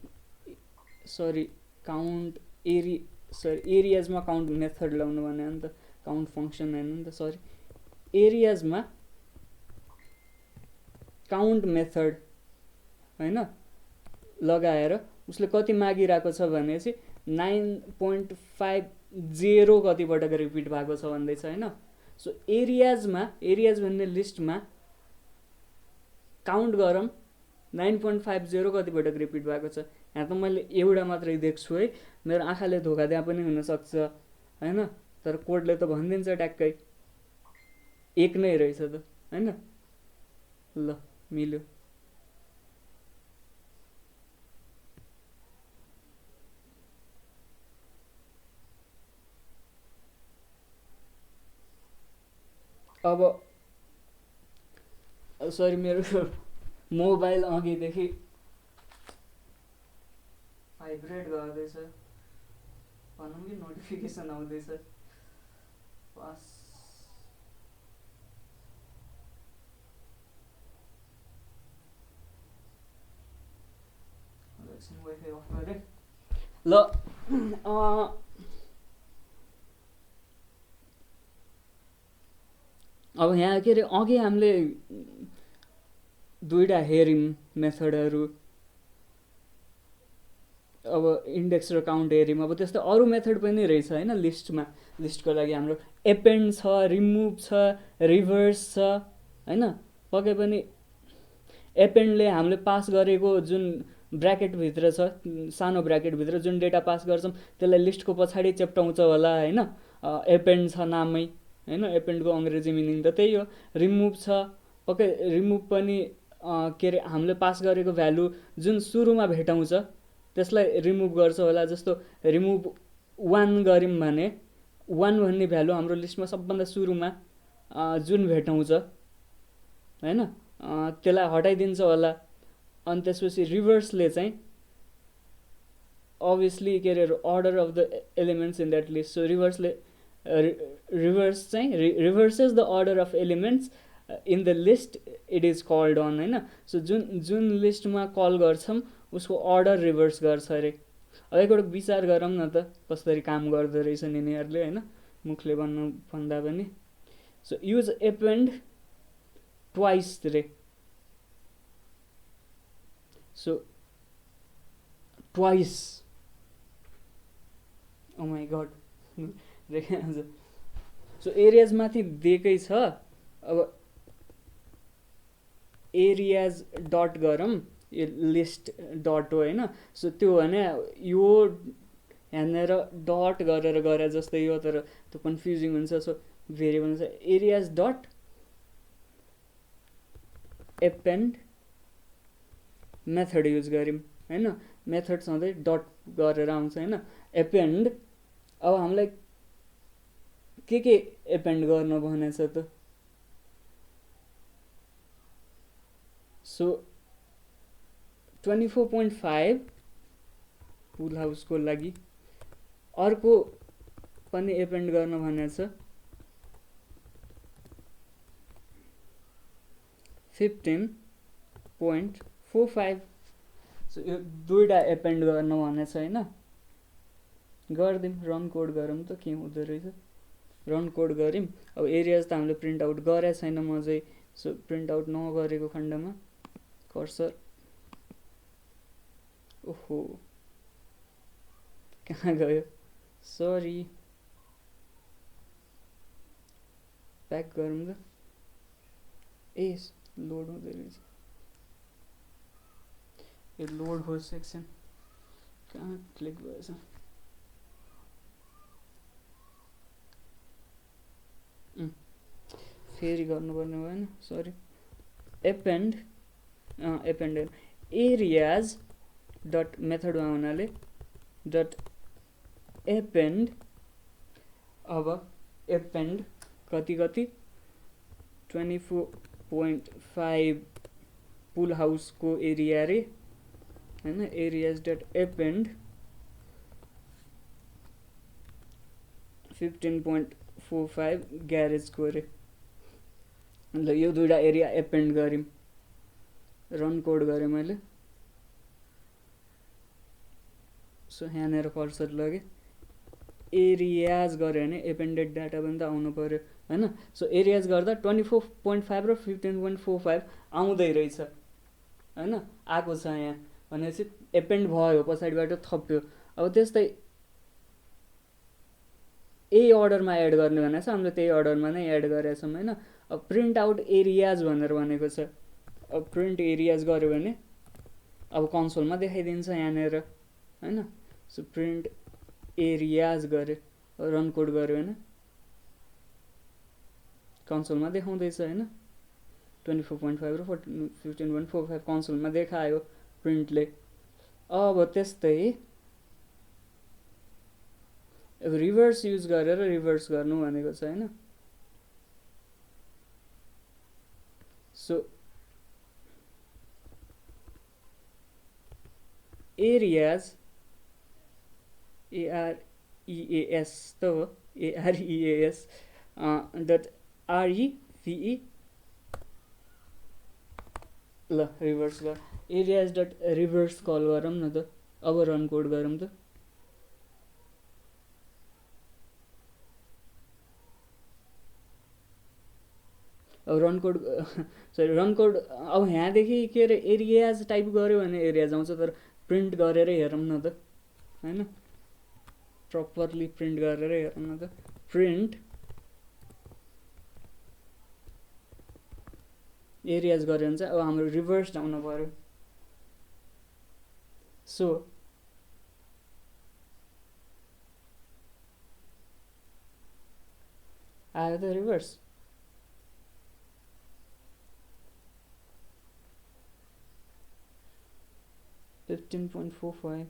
S1: सरी काउन्ट एरियाजमा काउन्ट मेथड ल्याउनु भने नि त, काउन्ट फङ्सन होइन नि त, सरी एरियाजमा काउन्ट मेथड होइन लगाएर उसले कति मागिरहेको छ भनेपछि 9.50 कति पटक रिपिट भएको छ भन्दैछ होइन। सो एरियाज भन्ने लिस्टमा काउन्ट गरौँ 9.50 कति पटक रिपिट भएको छ। यहाँ त मैले एउटा मात्रै देख्छु है, मेरो आँखाले धोका दिए पनि हुनसक्छ होइन, तर कोडले त भनिदिन्छ ट्याक्कै 1 नै रहेछ त होइन। ल मिल्यो। अब सरी मेरो मोबाइल अघिदेखि भाइब्रेट गर्दैछ भनौँ कि नोटिफिकेसन आउँदैछ। पास वाइफाई अफ गरेँ ल। अब यहाँ के अरे अघि हामीले दुईवटा हेऱ्यौँ मेथडहरू, अब इन्डेक्स र काउन्ट हेऱ्यौँ। अब त्यस्तो अरू मेथड पनि रहेछ होइन लिस्टमा। लिस्टको लागि हाम्रो एपेन्ड छ, रिमुभ छ, रिभर्स छ होइन। पक्कै पनि एपेन्डले हामीले पास गरेको जुन ब्राकेटभित्र छ, सानो ब्राकेटभित्र जुन डेटा पास गर्छौँ त्यसलाई लिस्टको पछाडि चेप्टाउँछ होला होइन। एपेन्ड छ नामै होइन, एपेन्डको अङ्ग्रेजी मिनिङ त त्यही हो। रिमुभ छ, पक्कै रिमुभ पनि के अरे हामीले पास गरेको भ्यालु जुन सुरुमा भेटाउँछ त्यसलाई रिमुभ गर्छ होला। जस्तो रिमुभ 1 गऱ्यौँ भने 1 भन्ने भ्यालु हाम्रो लिस्टमा सबभन्दा सुरुमा जुन भेटाउँछ होइन त्यसलाई हटाइदिन्छ होला। अनि त्यसपछि रिभर्सले चाहिँ अभियसली के अरे order of the elements in that list. So रिभर्सले रिभर्स चाहिँ reverses the order of elements in the list it is called on होइन। सो जुन लिस्टमा कल गर्छौँ उसको अर्डर रिभर्स गर्छ अरे। अब एकपल्ट विचार गरौँ न त कसरी काम गर्दो रहेछन् यिनीहरूले होइन, मुखले भन्दा पनि। सो युज एपेन्ड ट्वाइस रे। So twice, oh my god देखिहाल्छ। सो एरियाज माथि दिएकै छ, अब एरियाज डट गरौँ, यो लिस्ट डट हो होइन। सो त्यो भने यो यहाँनिर डट गरेर गरे जस्तै हो तर त्यो कन्फ्युजिङ हुन्छ। सो भेरिएबल छ एरियाज डट एपेन्ड मेथड युज गऱ्यौँ होइन। मेथड सधैँ डट गरेर आउँछ होइन। एपेन्ड अब हामीलाई के एपेन्ड गर्न भनेछ त। सो 24.5 पुल हाउसको लागि अर्को पनि एपेन्ड गर्न भनेछ 15.45। सो यो दुईवटा एपेन्ड गर्न भनेछ होइन। गरिदिउँ, रन कोड गरौँ त के हुँदो रहेछ। रन कोड गऱ्यौँ। अब एरियाज त हामीले प्रिन्ट आउट गरेको छैन म चाहिँ। सो प्रिन्ट आउट नगरेको खण्डमा कर्सर, ओहो कहाँ गयो, सरी, ब्याक गरौँ त। ए लोड हुँदै रहेछ, यो लोड हो सेक्सन, कहाँ क्लिक भएछ। फेरि गर्नुपर्ने भएन, सरी। एपेन्ड एरियाज डट मेथडमा हुनाले डट एपेन्ड। अब एपेन्ड कति 24.5 पुल हाउसको एरिया रे होइन। एरियाज डट एपेन्ड 15.45 ग्यारेजको रे। ल यो दुईवटा एरिया एपेन्ड गऱ्यौँ, रन कोड गरेँ मैले। सो यहाँनिर कर्सर लगेँ, एरियाज गऱ्यो भने एपेन्डेड डाटा पनि त आउनु पऱ्यो होइन। सो एरियाज गर्दा 24.5 र 15.45 आउँदै रहेछ होइन, आएको छ यहाँ भनेपछि एपेन्ड भयो, पछाडिबाट थप्यो। अब त्यस्तै यही अर्डरमा एड गर्ने भनेको छ, हामीले त्यही अर्डरमा नै एड गरेका छौँ होइन। अब प्रिन्ट आउट एरियाज भनेर भनेको छ। अब प्रिन्ट एरियाज गऱ्यो भने अब कन्सोलमा देखाइदिन्छ यहाँनिर होइन। सो प्रिन्ट एरियाज गऱ्यो, रन कोड गऱ्यो भने कन्सोलमा देखाउँदैछ होइन। 24.5 र 15.45 कन्सोलमा देखायो प्रिन्टले। अब त्यस्तै अब रिभर्स युज गरेर रिभर्स गर्नु भनेको छ होइन। सो एरियाज AREAS त हो, AREAS डट REVE। ल रिभर्स गर, एरियाज डट रिभर्स कल गरौँ न त। अब रन कोड गरौँ त। अब run code sorry run code अब यहाँदेखि के अरे एरियाज टाइप गऱ्यो भने एरियाज आउँछ, तर प्रिन्ट गरेर हेरौँ न त होइन। प्रपरली प्रिन्ट गरेर हेरौँ न त। प्रिन्ट एरियाज गऱ्यो भने चाहिँ अब हाम्रो रिभर्स आउनु पऱ्यो। सो आयो त रिभर्स। $15.45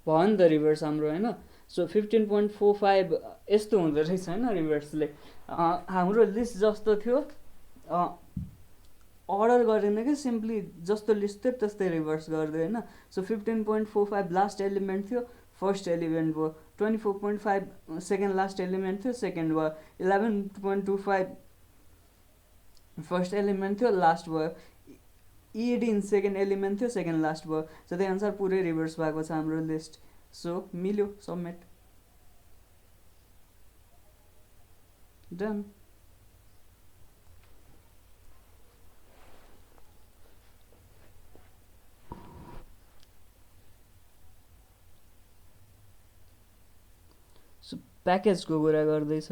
S1: भयो नि त रिभर्स हाम्रो होइन। सो 15.45 यस्तो हुँदो रहेछ होइन रिभर्सले। हाम्रो लिस्ट जस्तो थियो अर्डर गरेन कि सिम्पली जस्तो लिस्ट थियो त्यस्तै रिभर्स गरिदियो होइन। सो 15.45 लास्ट एलिमेन्ट थियो, फर्स्ट एलिमेन्ट भयो। 24.5 सेकेन्ड लास्ट एलिमेन्ट थियो, सेकेन्ड भयो। 11.25 फर्स्ट एलिमेन्ट थियो, लास्ट भयो। ED सेकेन्ड एलिमेन्ट थियो, सेकेन्ड लास्ट भयो। सो त्यही अनुसार पुरै रिभर्स भएको छ हाम्रो लिस्ट। सो मिल्यो, सबमिट, डन। सो प्याकेजको कुरा गर्दैछ।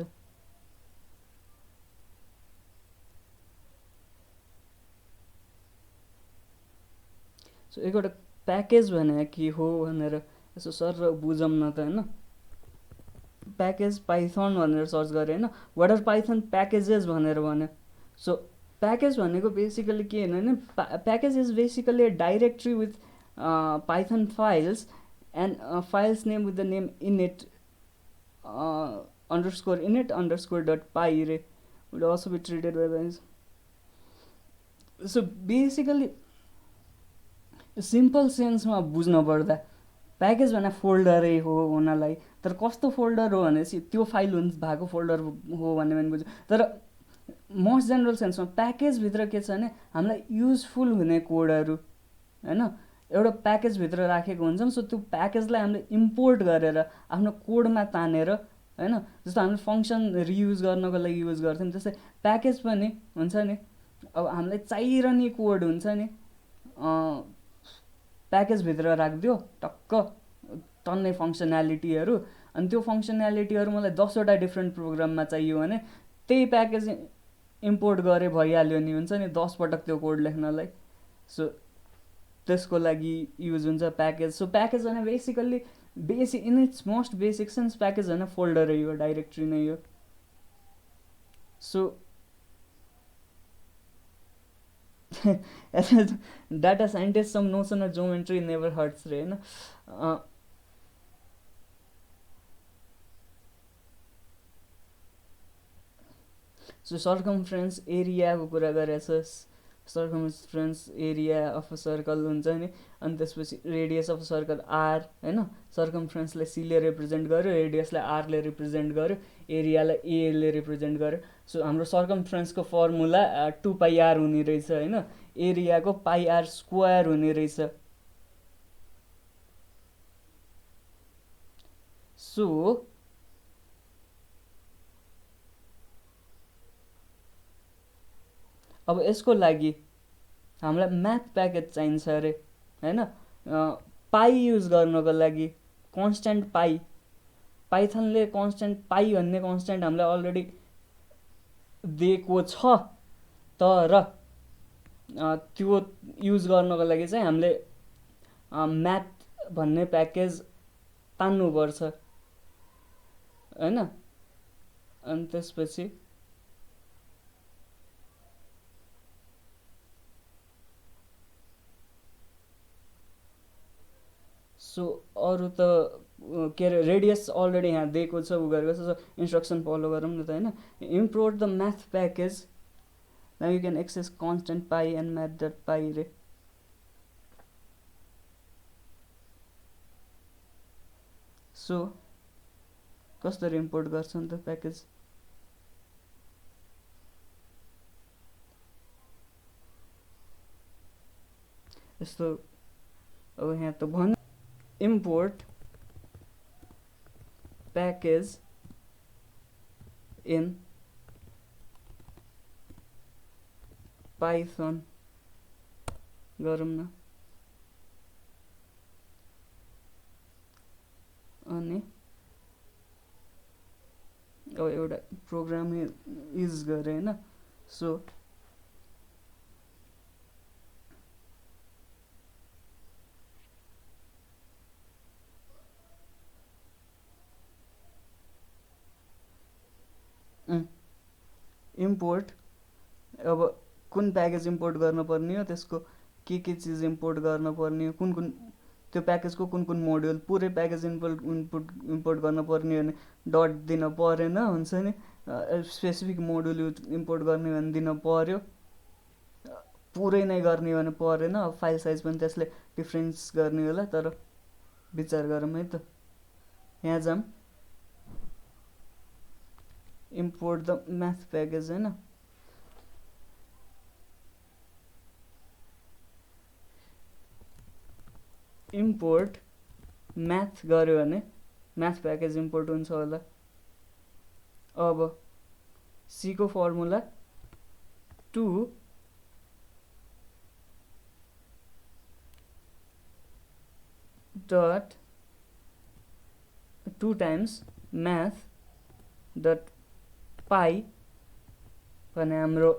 S1: सो एकवटा प्याकेज भने के हो भनेर यसो सर बुझौँ न त होइन। प्याकेज पाइथन भनेर सर्च गरेँ होइन, वाट आर पाइथन प्याकेजेस भनेर भन्यो। सो प्याकेज भनेको बेसिकली के होइन, package is basically a directory with Python files and files name with the name init underscore init underscore dot py रे would also be treated by this. So basically simple सेन्समा बुझ्न पर्दा package भने फोल्डरै हो हुनलाई। तर कस्तो फोल्डर हो भनेपछि त्यो फाइल भएको फोल्डर हो भन्ने पनि बुझ्यो। तर मोस्ट जेनरल सेन्समा प्याकेजभित्र के छ भने हामीलाई युजफुल हुने कोडहरू होइन एउटा प्याकेजभित्र राखेको हुन्छौँ। सो त्यो प्याकेजलाई हामीले इम्पोर्ट गरेर आफ्नो कोडमा तानेर होइन, जस्तो हामीले फङ्सन रियुज गर्नको लागि युज गर्थ्यौँ त्यस्तै प्याकेज पनि हुन्छ नि। अब हामीलाई चाहिरहने कोड हुन्छ नि प्याकेजभित्र राखिदियो टक्क टन्नै फङ्सनालिटीहरू। अनि त्यो फङ्सनालिटीहरू मलाई 10वटा डिफ्रेन्ट प्रोग्राममा चाहियो भने त्यही प्याकेज इम्पोर्ट गरे भइहाल्यो नि, हुन्छ नि 10 पटक त्यो कोड लेख्नलाई। सो त्यसको लागि युज हुन्छ प्याकेज। सो प्याकेज भने basically in its most basic sense package होइन फोल्डरै हो, डाइरेक्टरी नै हो। So data scientist some notion of geometry never hurts रे होइन। सो सर्कमफ्रेन्स एरियाको कुरा गरेछ। Circumference area of a circle हुन्छ नि। अनि त्यसपछि रेडियस अफ सर्कल आर होइन। सर्कमफ्रेन्सलाई सीले रिप्रेजेन्ट गर्यो, रेडियसलाई आरले रिप्रेजेन्ट गर्यो, एरियालाई एले रिप्रेजेन्ट गर्यो। सो हाम्रो सर्कमफ्रेन्सको फर्मुला 2πr हुने रहेछ होइन, एरियाको πr² हुने रहेछ। सो अब यसको लागि हामीलाई म्याथ प्याकेज चाहिन्छ अरे होइन। पाई युज गर्नको लागि कन्स्ट्यान्ट पाई, पाइथनले कन्स्ट्यान्ट पाई भन्ने कन्स्ट्यान्ट हामीलाई अलरेडी दिएको छ। तर त्यो युज गर्नको लागि चाहिँ हामीले म्याथ भन्ने प्याकेज तान्नुपर्छ होइन। अनि त्यसपछि सो अरू त के अरे रेडियस अलरेडी यहाँ दिएको छ, उ गरेको छ। सो इन्स्ट्रक्सन फलो गरौँ न त होइन। Import the math package, now you can access constant pi and math dot pi रे। सो कसरी इम्पोर्ट गर्छ नि त प्याकेज। यस्तो अब यहाँ त भन import package in Python गरौँ न। अनि अब एउटा प्रोग्राम युज गरेँ होइन। सो इम्पोर्ट, अब कुन प्याकेज इम्पोर्ट गर्नुपर्ने हो, त्यसको के चिज इम्पोर्ट गर्नुपर्ने हो, कुन कुन त्यो प्याकेजको कुन कुन मोड्युल, पुरै प्याकेज इम्पोर्ट गर्नुपर्ने हो भने डट दिन परेन, हुन्छ नि। स्पेसिफिक मोड्युल इम्पोर्ट गर्ने भने दिन पर्यो, पुरै नै गर्ने भने परेन। अब फाइल साइज पनि त्यसले डिफ्रेन्स गर्ने होला, तर विचार गरौँ है त। यहाँ जाऊँ, इम्पोर्ट द म्याथ प्याकेज होइन। इम्पोर्ट म्याथ गऱ्यो भने म्याथ प्याकेज इम्पोर्ट हुन्छ होला। अब सी को formula 2 dot 2 times math dot pi भने हाम्रो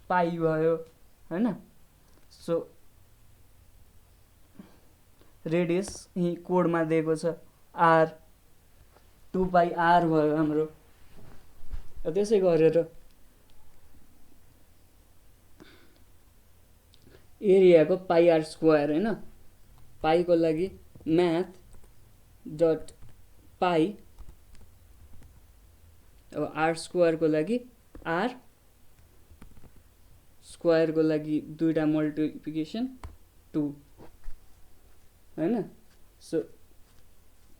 S1: पाई भयो होइन। सो रेडियस यही कोडमा दिएको छ आर, 2 पाई आर भयो हाम्रो। त्यसै गरेर एरियाको पाई आर स्क्वायर होइन, पाईको लागि म्याथ डट पाई, अब आर स्क्वायरको लागि आर स्क्वायरको लागि दुईटा मल्टिप्लिकेसन 2 होइन। So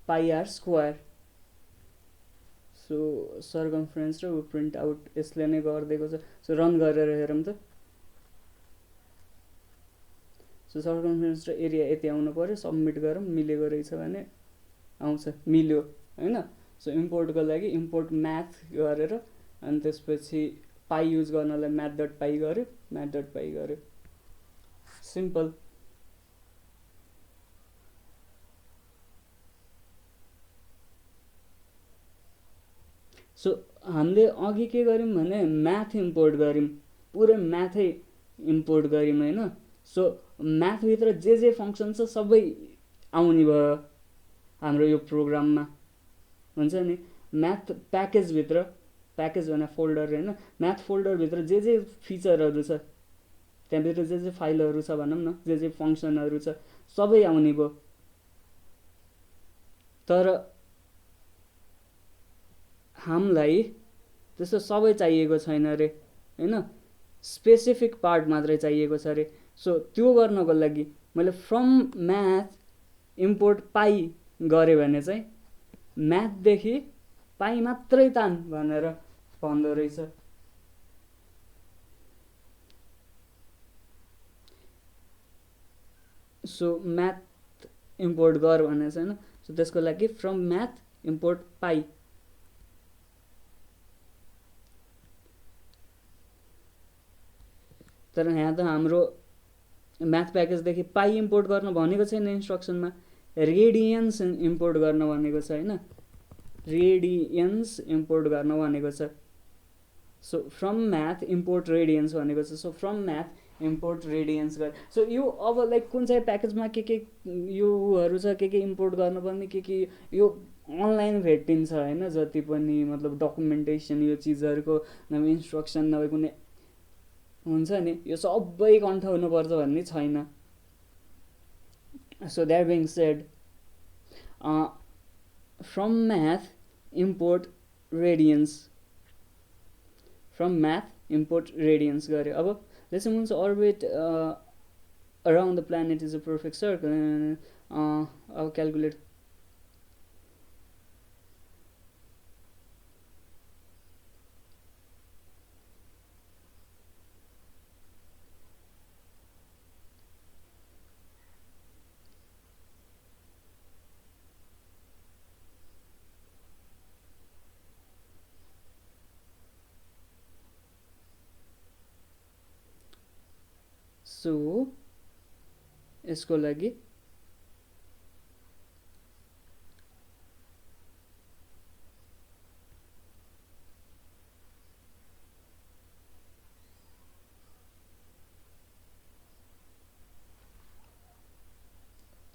S1: pi r square. So circumference र प्रिन्ट आउट यसले नै गरिदिएको छ। सो रन गरेर हेरौँ त। सो सर्कमफ्रेन्स र एरिया यति आउनु पर्यो, सबमिट गरौँ, मिलेको रहेछ भने आउँछ, मिल्यो होइन। सो इम्पोर्टको लागि इम्पोर्ट म्याथ गरेर अनि त्यसपछि पाई युज गर्नलाई म्याथ डट पाई गऱ्यो, म्याथ डट पाई गऱ्यो, सिम्पल। सो हामीले अघि के गर्यौँ भने म्याथ इम्पोर्ट गऱ्यौँ, पुरै म्याथै इम्पोर्ट गऱ्यौँ होइन। सो म्याथभित्र जे फङ्सन छ सबै आउने भयो हाम्रो यो प्रोग्राममा, हुन्छ नि। म्याथ प्याकेजभित्र, प्याकेज भने फोल्डर होइन, म्याथ फोल्डरभित्र जे फिचरहरू छ, त्यहाँभित्र जे फाइलहरू छ भनौँ न, जे फङ्सनहरू छ सबै आउने भयो। तर हामीलाई त्यस्तो सबै चाहिएको छैन रे होइन, स्पेसिफिक पार्ट मात्रै चाहिएको छ रे। सो त्यो गर्नको लागि मैले फ्रम म्याथ इम्पोर्ट पाई गरेँ भने चाहिँ म्याथदेखि पाई मात्रै तान भनेर भन्दो रहेछ। सो म्याथ इम्पोर्ट गर भनेको छैन। सो त्यसको लागि फ्रम म्याथ इम्पोर्ट पाई, तर यहाँ त हाम्रो म्याथ प्याकेजदेखि पाई इम्पोर्ट गर्न भनेको छैन इन्स्ट्रक्सनमा, रेडियन्स इम्पोर्ट गर्न भनेको छ होइन, रेडियन्स इम्पोर्ट गर्न भनेको छ। So from math import Radiance भनेको छ। So from math import Radiance गर। सो यो अब लाइक कुन चाहिँ प्याकेजमा के योहरू छ, के इम्पोर्ट गर्नुपर्ने, के यो अनलाइन भेटिन्छ होइन, जति पनि मतलब डकुमेन्टेसन यो चिजहरूको, नभए इन्स्ट्रक्सन, नभए कुनै हुन्छ नि, यो सबै कन्ठ हुनुपर्छ भन्ने छैन। So that being said, from math import radians, from math import radians गऱ्यो। अब let's say moon's orbit around the planet is a perfect circle. अब क्यालकुलेट, सो यसको लागि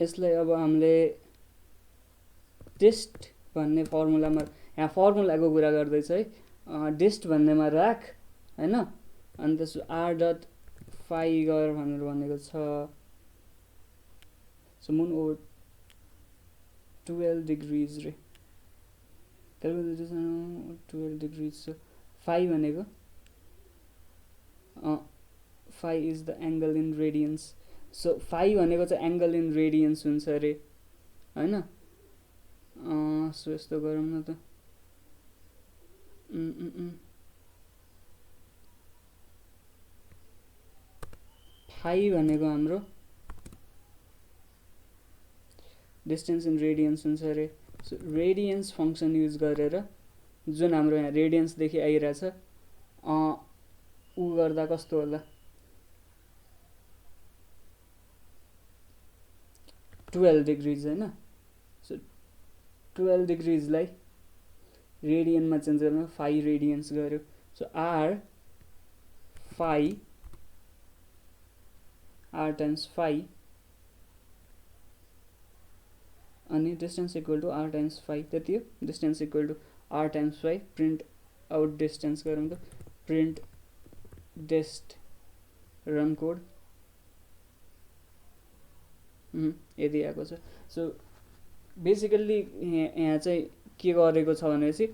S1: यसलाई अब हामीले डिस्ट भन्ने फर्मुलामा, यहाँ फर्मुलाको कुरा गर्दैछ है, डिस्ट भन्नेमा राख हैन, अनि त्यसो आर डट फाइ गर भनेर भनेको छ। सो मुन ओभर 12 डिग्रिज रे, 12 डिग्रिज छ। फाइ भनेको phi is the angle in radians. So phi भनेको चाहिँ एङ्गल इन रेडियन्स हुन्छ अरे हैन। सो यस्तो गरौँ न त, फाइ भनेको हाम्रो डिस्टेन्स इन रेडियन्स हुन्छ अरे। सो रेडियन्स फङ्सन युज गरेर जुन हाम्रो यहाँ रेडियन्सदेखि आइरहेछ ऊ गर्दा कस्तो होला, 12 डिग्रिज हैन। सो 12 डिग्रिजलाई रेडियनमा चेन्ज गर्न फाइ रेडियन्स गर्यो। So r phi, r times phi अनि distance equal to r times phi, त्यति हो। Distance equal to r times phi, print out distance गरौँ त, प्रिन्ट डिस्ट रन कोड यदि आएको छ। सो बेसिकल्ली यहाँ चाहिँ के गरेको छ भनेपछि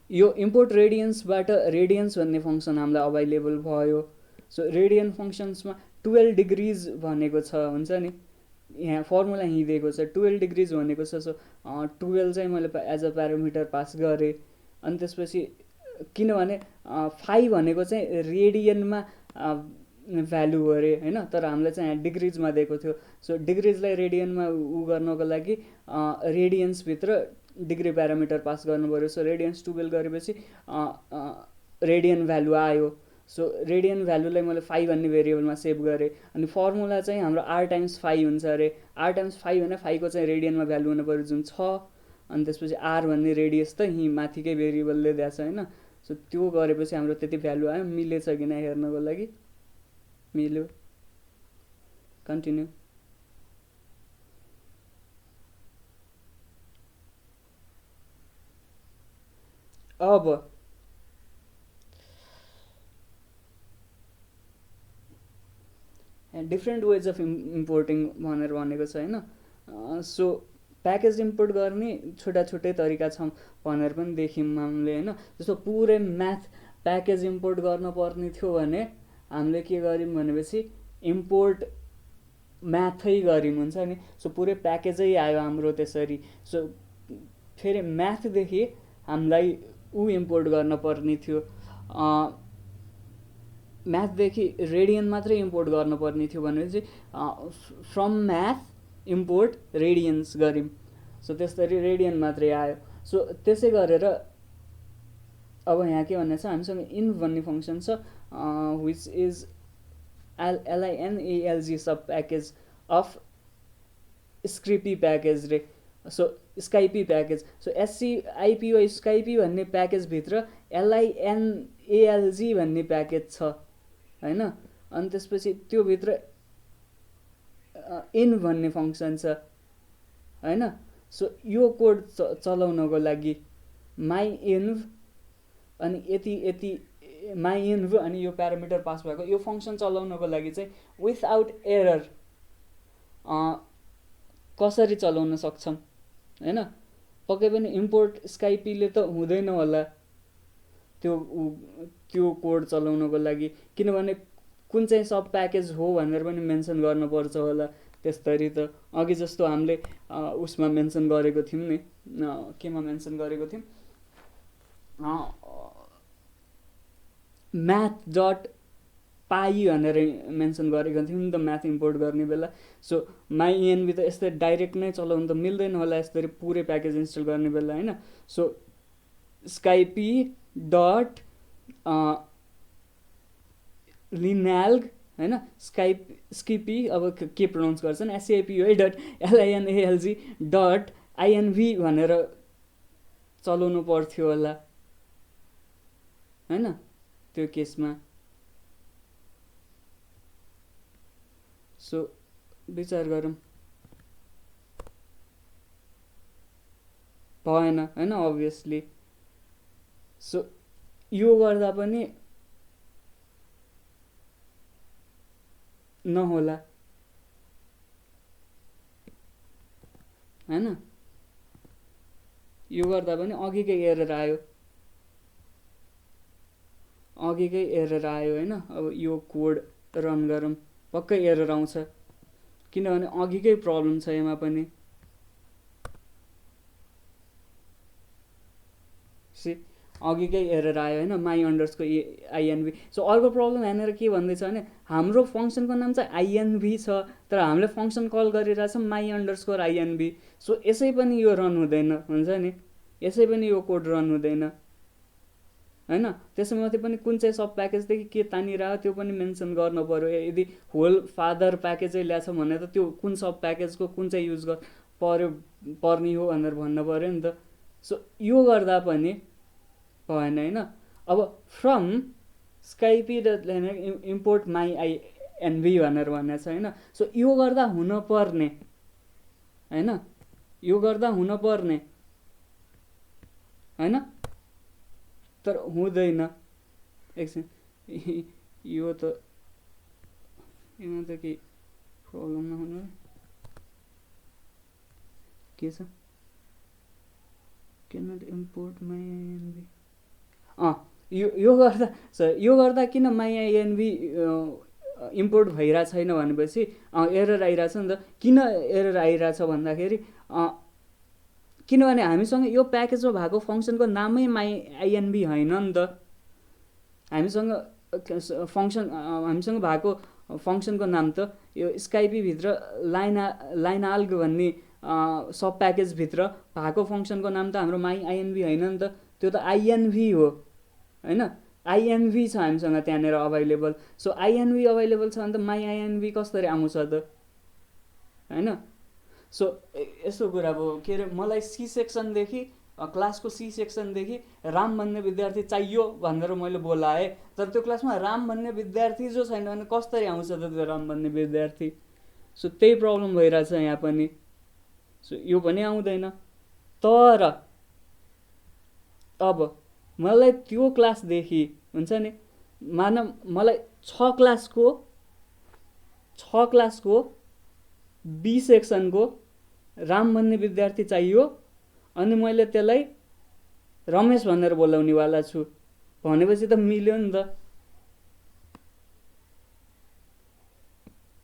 S1: यो इम्पोर्ट रेडियन्सबाट रेडियन्स भन्ने फङ्सन हामीलाई अभाइलेबल भयो। सो रेडियन फङ्सन्समा 12 डिग्रिज भनेको छ हुन्छ नि, यहाँ फर्मुला यहीँ दिएको छ 12 डिग्रिज भनेको छ। सो 12 चाहिँ मैले एज अ प्यारामिटर पास गरेँ। अनि त्यसपछि किनभने फाइ भनेको चाहिँ रेडियनमा भ्यालु अरे हैन, तर हामीलाई चाहिँ यहाँ डिग्रिजमा दिएको थियो। सो डिग्रिजलाई रेडियनमा उ गर्नको लागि रेडियन्सभित्र डिग्री प्यारामिटर पास गर्नु पऱ्यो। सो रेडियन्स 12 गरेपछि रेडियन भ्यालु आयो। सो रेडियन भ्यालुलाई मैले फाइ भन्ने भेरिएबलमा सेभ गरेँ। अनि फर्मुला चाहिँ हाम्रो आर टाइम्स फाइ हुन्छ अरे। आर टाइम्स फाइ भने फाइको चाहिँ रेडियनमा भ्यालु हुनु पऱ्यो जुन 6, अनि त्यसपछि आर भन्ने रेडियस त यहीँ माथिकै भेरिएबलले दिएको छ हैन। सो त्यो गरेपछि हाम्रो त्यति भ्यालु आयो। मिलेछ कि न हेर्नको लागि, मिल्यो, कन्टिन्यू। अब डिफ्रेन्ट वेज अफ इम्पोर्टिङ भनेर भनेको छ हैन। सो प्याकेज इम्पोर्ट गर्ने छुट्टा छुट्टै तरिका छ भनेर पनि देख्यौँ हामीले हैन। जस्तो पुरै म्याथ प्याकेज इम्पोर्ट गर्न पर्ने थियो भने हामीले के गर्यौँ भनेपछि इम्पोर्ट म्याथै गर्यौँ हुन्छ नि। सो पुरै प्याकेजै आयो हाम्रो त्यसरी। सो फेरि म्याथदेखि हामीलाई ऊ इम्पोर्ट गर्न पर्ने थियो, म्याथदेखि रेडियन मात्रै इम्पोर्ट गर्नुपर्ने थियो भनेपछि फ्रम म्याथ इम्पोर्ट रेडियन्स गऱ्यौँ। सो त्यसरी रेडियन मात्रै आयो। सो त्यसै गरेर अब यहाँ के भन्ने छ, हामीसँग इन भन्ने फङ्सन छ which is LINALG sub package of स्क्रिपी package रे। So स्काइपी package. सो SCIPY स्काइपी भन्ने प्याकेजभित्र LINALG भन्ने प्याकेज छ हैन। अनि त्यसपछि त्यो भित्र इन भन्ने फङ्सन छ हैन। सो यो कोड चलाउनको लागि माइइन्भ अनि यति यति माइइन्भ अनि यो प्यारामिटर पास भएको यो फङ्सन चलाउनको लागि चाहिँ विथआउट एरर कसरी चलाउन सक्छौँ हैन। पक्कै पनि इम्पोर्ट स्काइपीले त हुँदैन होला त्यो कोड चलाउनको लागि, किनभने कुन चाहिँ सब प्याकेज हो भनेर पनि मेन्सन गर्नुपर्छ होला। त्यसरी त अघि जस्तो हामीले उसमा मेन्सन गरेको थियौँ नि, केमा मेन्सन गरेको थियौँ, म्याथ डट पाई भनेर मेन्सन गरेको थियौँ नि त म्याथ इम्पोर्ट गर्ने बेला। सो माइएनबी त यस्तै डाइरेक्ट नै चलाउनु त मिल्दैन होला यसरी पुरै प्याकेज इन्स्टल गर्ने बेला हैन। सो स्काइपी डट लिनाल्ग हैन, स्किपी अब के प्रोनाउन्स गर्छन् SCIPY dot LINALG dot INV भनेर चलाउनु पर्थ्यो होला हैन त्यो केसमा। सो विचार गरौँ। भएन होइन अभियसली। सो यो गर्दा पनि नहोला होइन, यो गर्दा पनि अघिकै एरर आयो होइन। अब यो कोड रन गरौँ, पक्कै एरर आउँछ किनभने अघिकै प्रब्लम छ यसमा पनि। अघिकै एरर आयो होइन, माई अन्डर्सको आइएनभी। सो अर्को प्रब्लम यहाँनिर के भन्दैछ भने हाम्रो फङ्सनको नाम चाहिँ आइएनभी छ, तर हामीले फङ्सन कल गरिरहेछौँ माई अन्डरस्कोर आइएनभी। सो यसै पनि यो रन हुँदैन, हुन्छ नि, यसै पनि यो कोड रन हुँदैन होइन। त्यसमाथि पनि कुन चाहिँ सब प्याकेजदेखि के तानिरह्यो त्यो पनि मेन्सन गर्नु पऱ्यो। यदि होल फादर प्याकेजै ल्याछ भने त त्यो कुन सब प्याकेजको कुन चाहिँ युज पर्ने हो भनेर भन्नु पऱ्यो नि त। सो यो गर्दा पनि भएन होइन। अब फ्रम स्काइपी इम्पोर्ट माई आइएनभी भनेर भनेको छ होइन। सो यो गर्दा हुनपर्ने होइन, यो गर्दा हुनपर्ने होइन, तर हुँदैन। एकछिन, यो त यसमा त केही प्रब्लम नहुनु के छ, क्यान नट इम्पोर्ट माई आइएनभी। यो गर्दा किन माई आइएनभी इम्पोर्ट भइरहेको छैन भनेपछि एरर आइरहेछ नि त। किन एरर आइरहेछ भन्दाखेरि किनभने हामीसँग यो प्याकेजमा भएको फङ्सनको नामै माई आइएनभी होइन नि त। हामीसँग भएको फङ्सनको नाम त यो स्काइपीभित्र लाइनआल्ग भन्ने सब प्याकेजभित्र भएको फङ्सनको नाम त हाम्रो माई आइएनभी होइन नि त, त्यो त आइएनभी हो होइन। आइएनभी छ हामीसँग त्यहाँनिर अभाइलेबल। सो आइएनभी अभाइलेबल छ भने त माई आइएनभी कसरी आउँछ त होइन। सो यस्तो कुरा भयो के अरे, मलाई सी सेक्सनदेखि क्लासको सी सेक्सनदेखि राम भन्ने विद्यार्थी चाहियो भनेर मैले बोलाएँ, तर त्यो क्लासमा राम भन्ने विद्यार्थी जो छैन भने कसरी आउँछ त त्यो राम भन्ने विद्यार्थी। सो त्यही प्रब्लम भइरहेछ यहाँ पनि। सो यो पनि आउँदैन। तर अब मलाई त्यो क्लासदेखि हुन्छ नि, मलाई 6 क्लासको बी सेक्सनको राम भन्ने विद्यार्थी चाहियो अनि मैले त्यसलाई रमेश भनेर बोलाउनेवाला छु भनेपछि त मिल्यो नि त।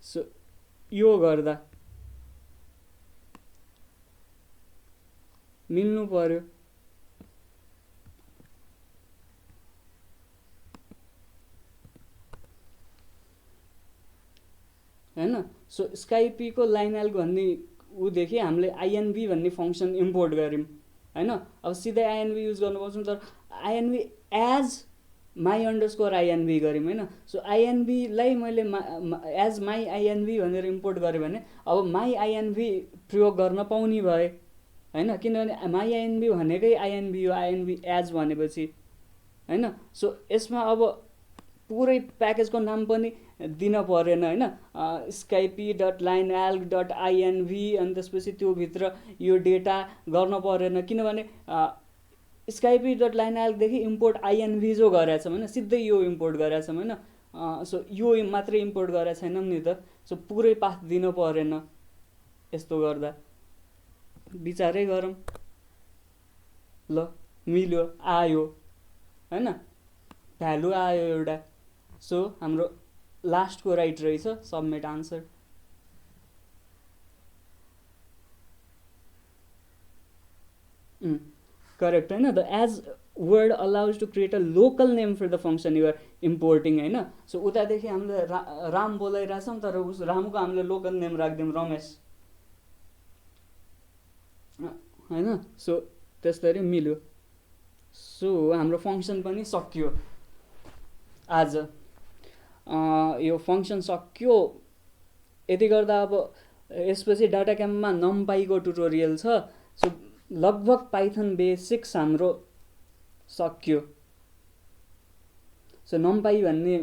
S1: सो यो गर्दा मिल्नु पर्यो होइन। सो स्काइपीको लाइनआल्ग भन्ने ऊदेखि हामीले आइएनभी भन्ने फङ्सन इम्पोर्ट गऱ्यौँ होइन। अब सिधै आइएनभी युज गर्नु पर्छ, तर आइएनभी एज माई अन्डरस्कोर आइएनभी गऱ्यौँ होइन। सो आइएनभीलाई मैले एज माई आइएनभी भनेर इम्पोर्ट गरेँ भने अब माई आइएनभी प्रयोग गर्न पाउने भए होइन, किनभने माई आइएनभी भनेकै आइएनभी हो, आइएनभी एज भनेपछि होइन। सो यसमा अब पुरै प्याकेजको नाम पनि दिन परेन होइन, स्काइपी डट लाइनआल्ग डट आइएनभी अनि त्यसपछि त्योभित्र यो डेटा गर्न परेन, किनभने स्काइपी डट लाइनआल्गदेखि इम्पोर्ट आइएनभी जो गरेका छौँ होइन, सिधै यो इम्पोर्ट गरेका छौँ होइन। सो यो मात्रै इम्पोर्ट गरेका छैनौँ नि त। सो पुरै पाथ दिन परेन यस्तो गर्दा। विचारै गरौँ, ल मिल्यो, आयो होइन, भ्यालु आयो एउटा। सो हाम्रो लास्टको राइट रहेछ, सबमिट आन्सर। करेक्ट होइन। The as word allows to create a local name for the function you're importing होइन। सो उतादेखि हामीले राम बोलाइरहेछौँ तर उस रामको हामीले लोकल नेम राखिदिउँ रमेश होइन। सो त्यसरी मिल्यो। सो हाम्रो फङ्सन पनि सकियो आज। यो फङ्सन सक्यो। यति गर्दा अब यसपछि डाटा क्याम्पमा नम्पाईको ट्युटोरियल छ। सो लगभग पाइथन बेसिक्स हाम्रो सक्यो। सो नम्पाई भन्ने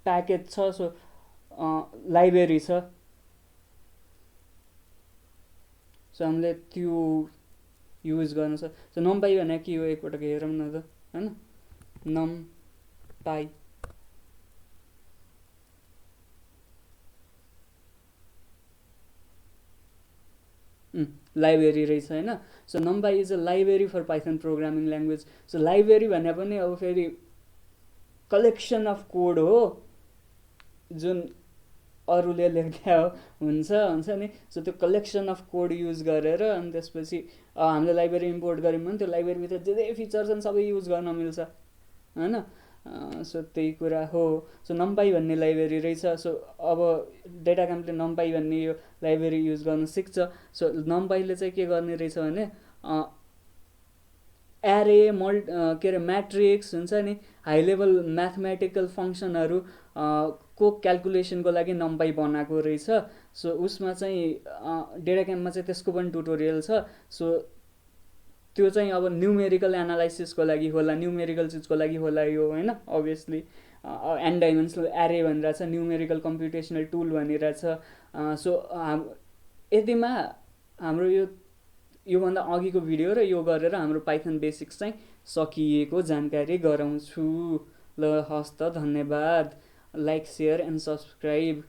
S1: प्याकेज छ। सो लाइब्रेरी छ, सो हामीले त्यो युज गर्नु छ। सो नम्पाई भने के हो एकपटक हेरौँ न त होइन। नम्पाई लाइब्रेरी रहेछ होइन। So NumPy is a library for Python programming language. So library भने पनि अब फेरि कलेक्सन अफ कोड हो जुन अरूले लेख्दा हुन्छ नि। सो त्यो कलेक्सन अफ कोड युज गरेर अनि त्यसपछि हामीले लाइब्रेरी इम्पोर्ट गऱ्यौँ भने त्यो लाइब्रेरीभित्र जे जे फिचर छन् सबै युज गर्न मिल्छ होइन। सो त्यही कुरा हो। सो नम्पाई भन्ने लाइब्रेरी रहेछ। सो अब डेटा क्याम्पले नम्पाई भन्ने यो लाइब्रेरी युज गर्न सिक्छ। सो नम्पाईले चाहिँ के गर्ने रहेछ भने एरे के अरे म्याट्रिक्स हुन्छ नि, हाई लेभल म्याथमेटिकल फङ्सनहरू को क्यालकुलेसनको लागि नम्पाई बनाएको रहेछ। सो उसमा चाहिँ डेटा क्याम्पमा चाहिँ त्यसको पनि ट्युटोरियल छ। सो त्यो चाहिँ अब न्युमेरिकल एनालाइसिसको लागि होला, न्युमेरिकल चिजको लागि होला यो होइन। अभियसली एन डाइमेन्सनल एरे भनिरहेछ, न्युमेरिकल कम्प्युटेसनल टुल भनिरहेछ। सो यतिमा हाम्रो योभन्दा अघिको भिडियो र यो गरेर हाम्रो पाइथन बेसिक्स चाहिँ सकिएको जानकारी गराउँछु। ल हस् त, धन्यवाद। Like, share and subscribe.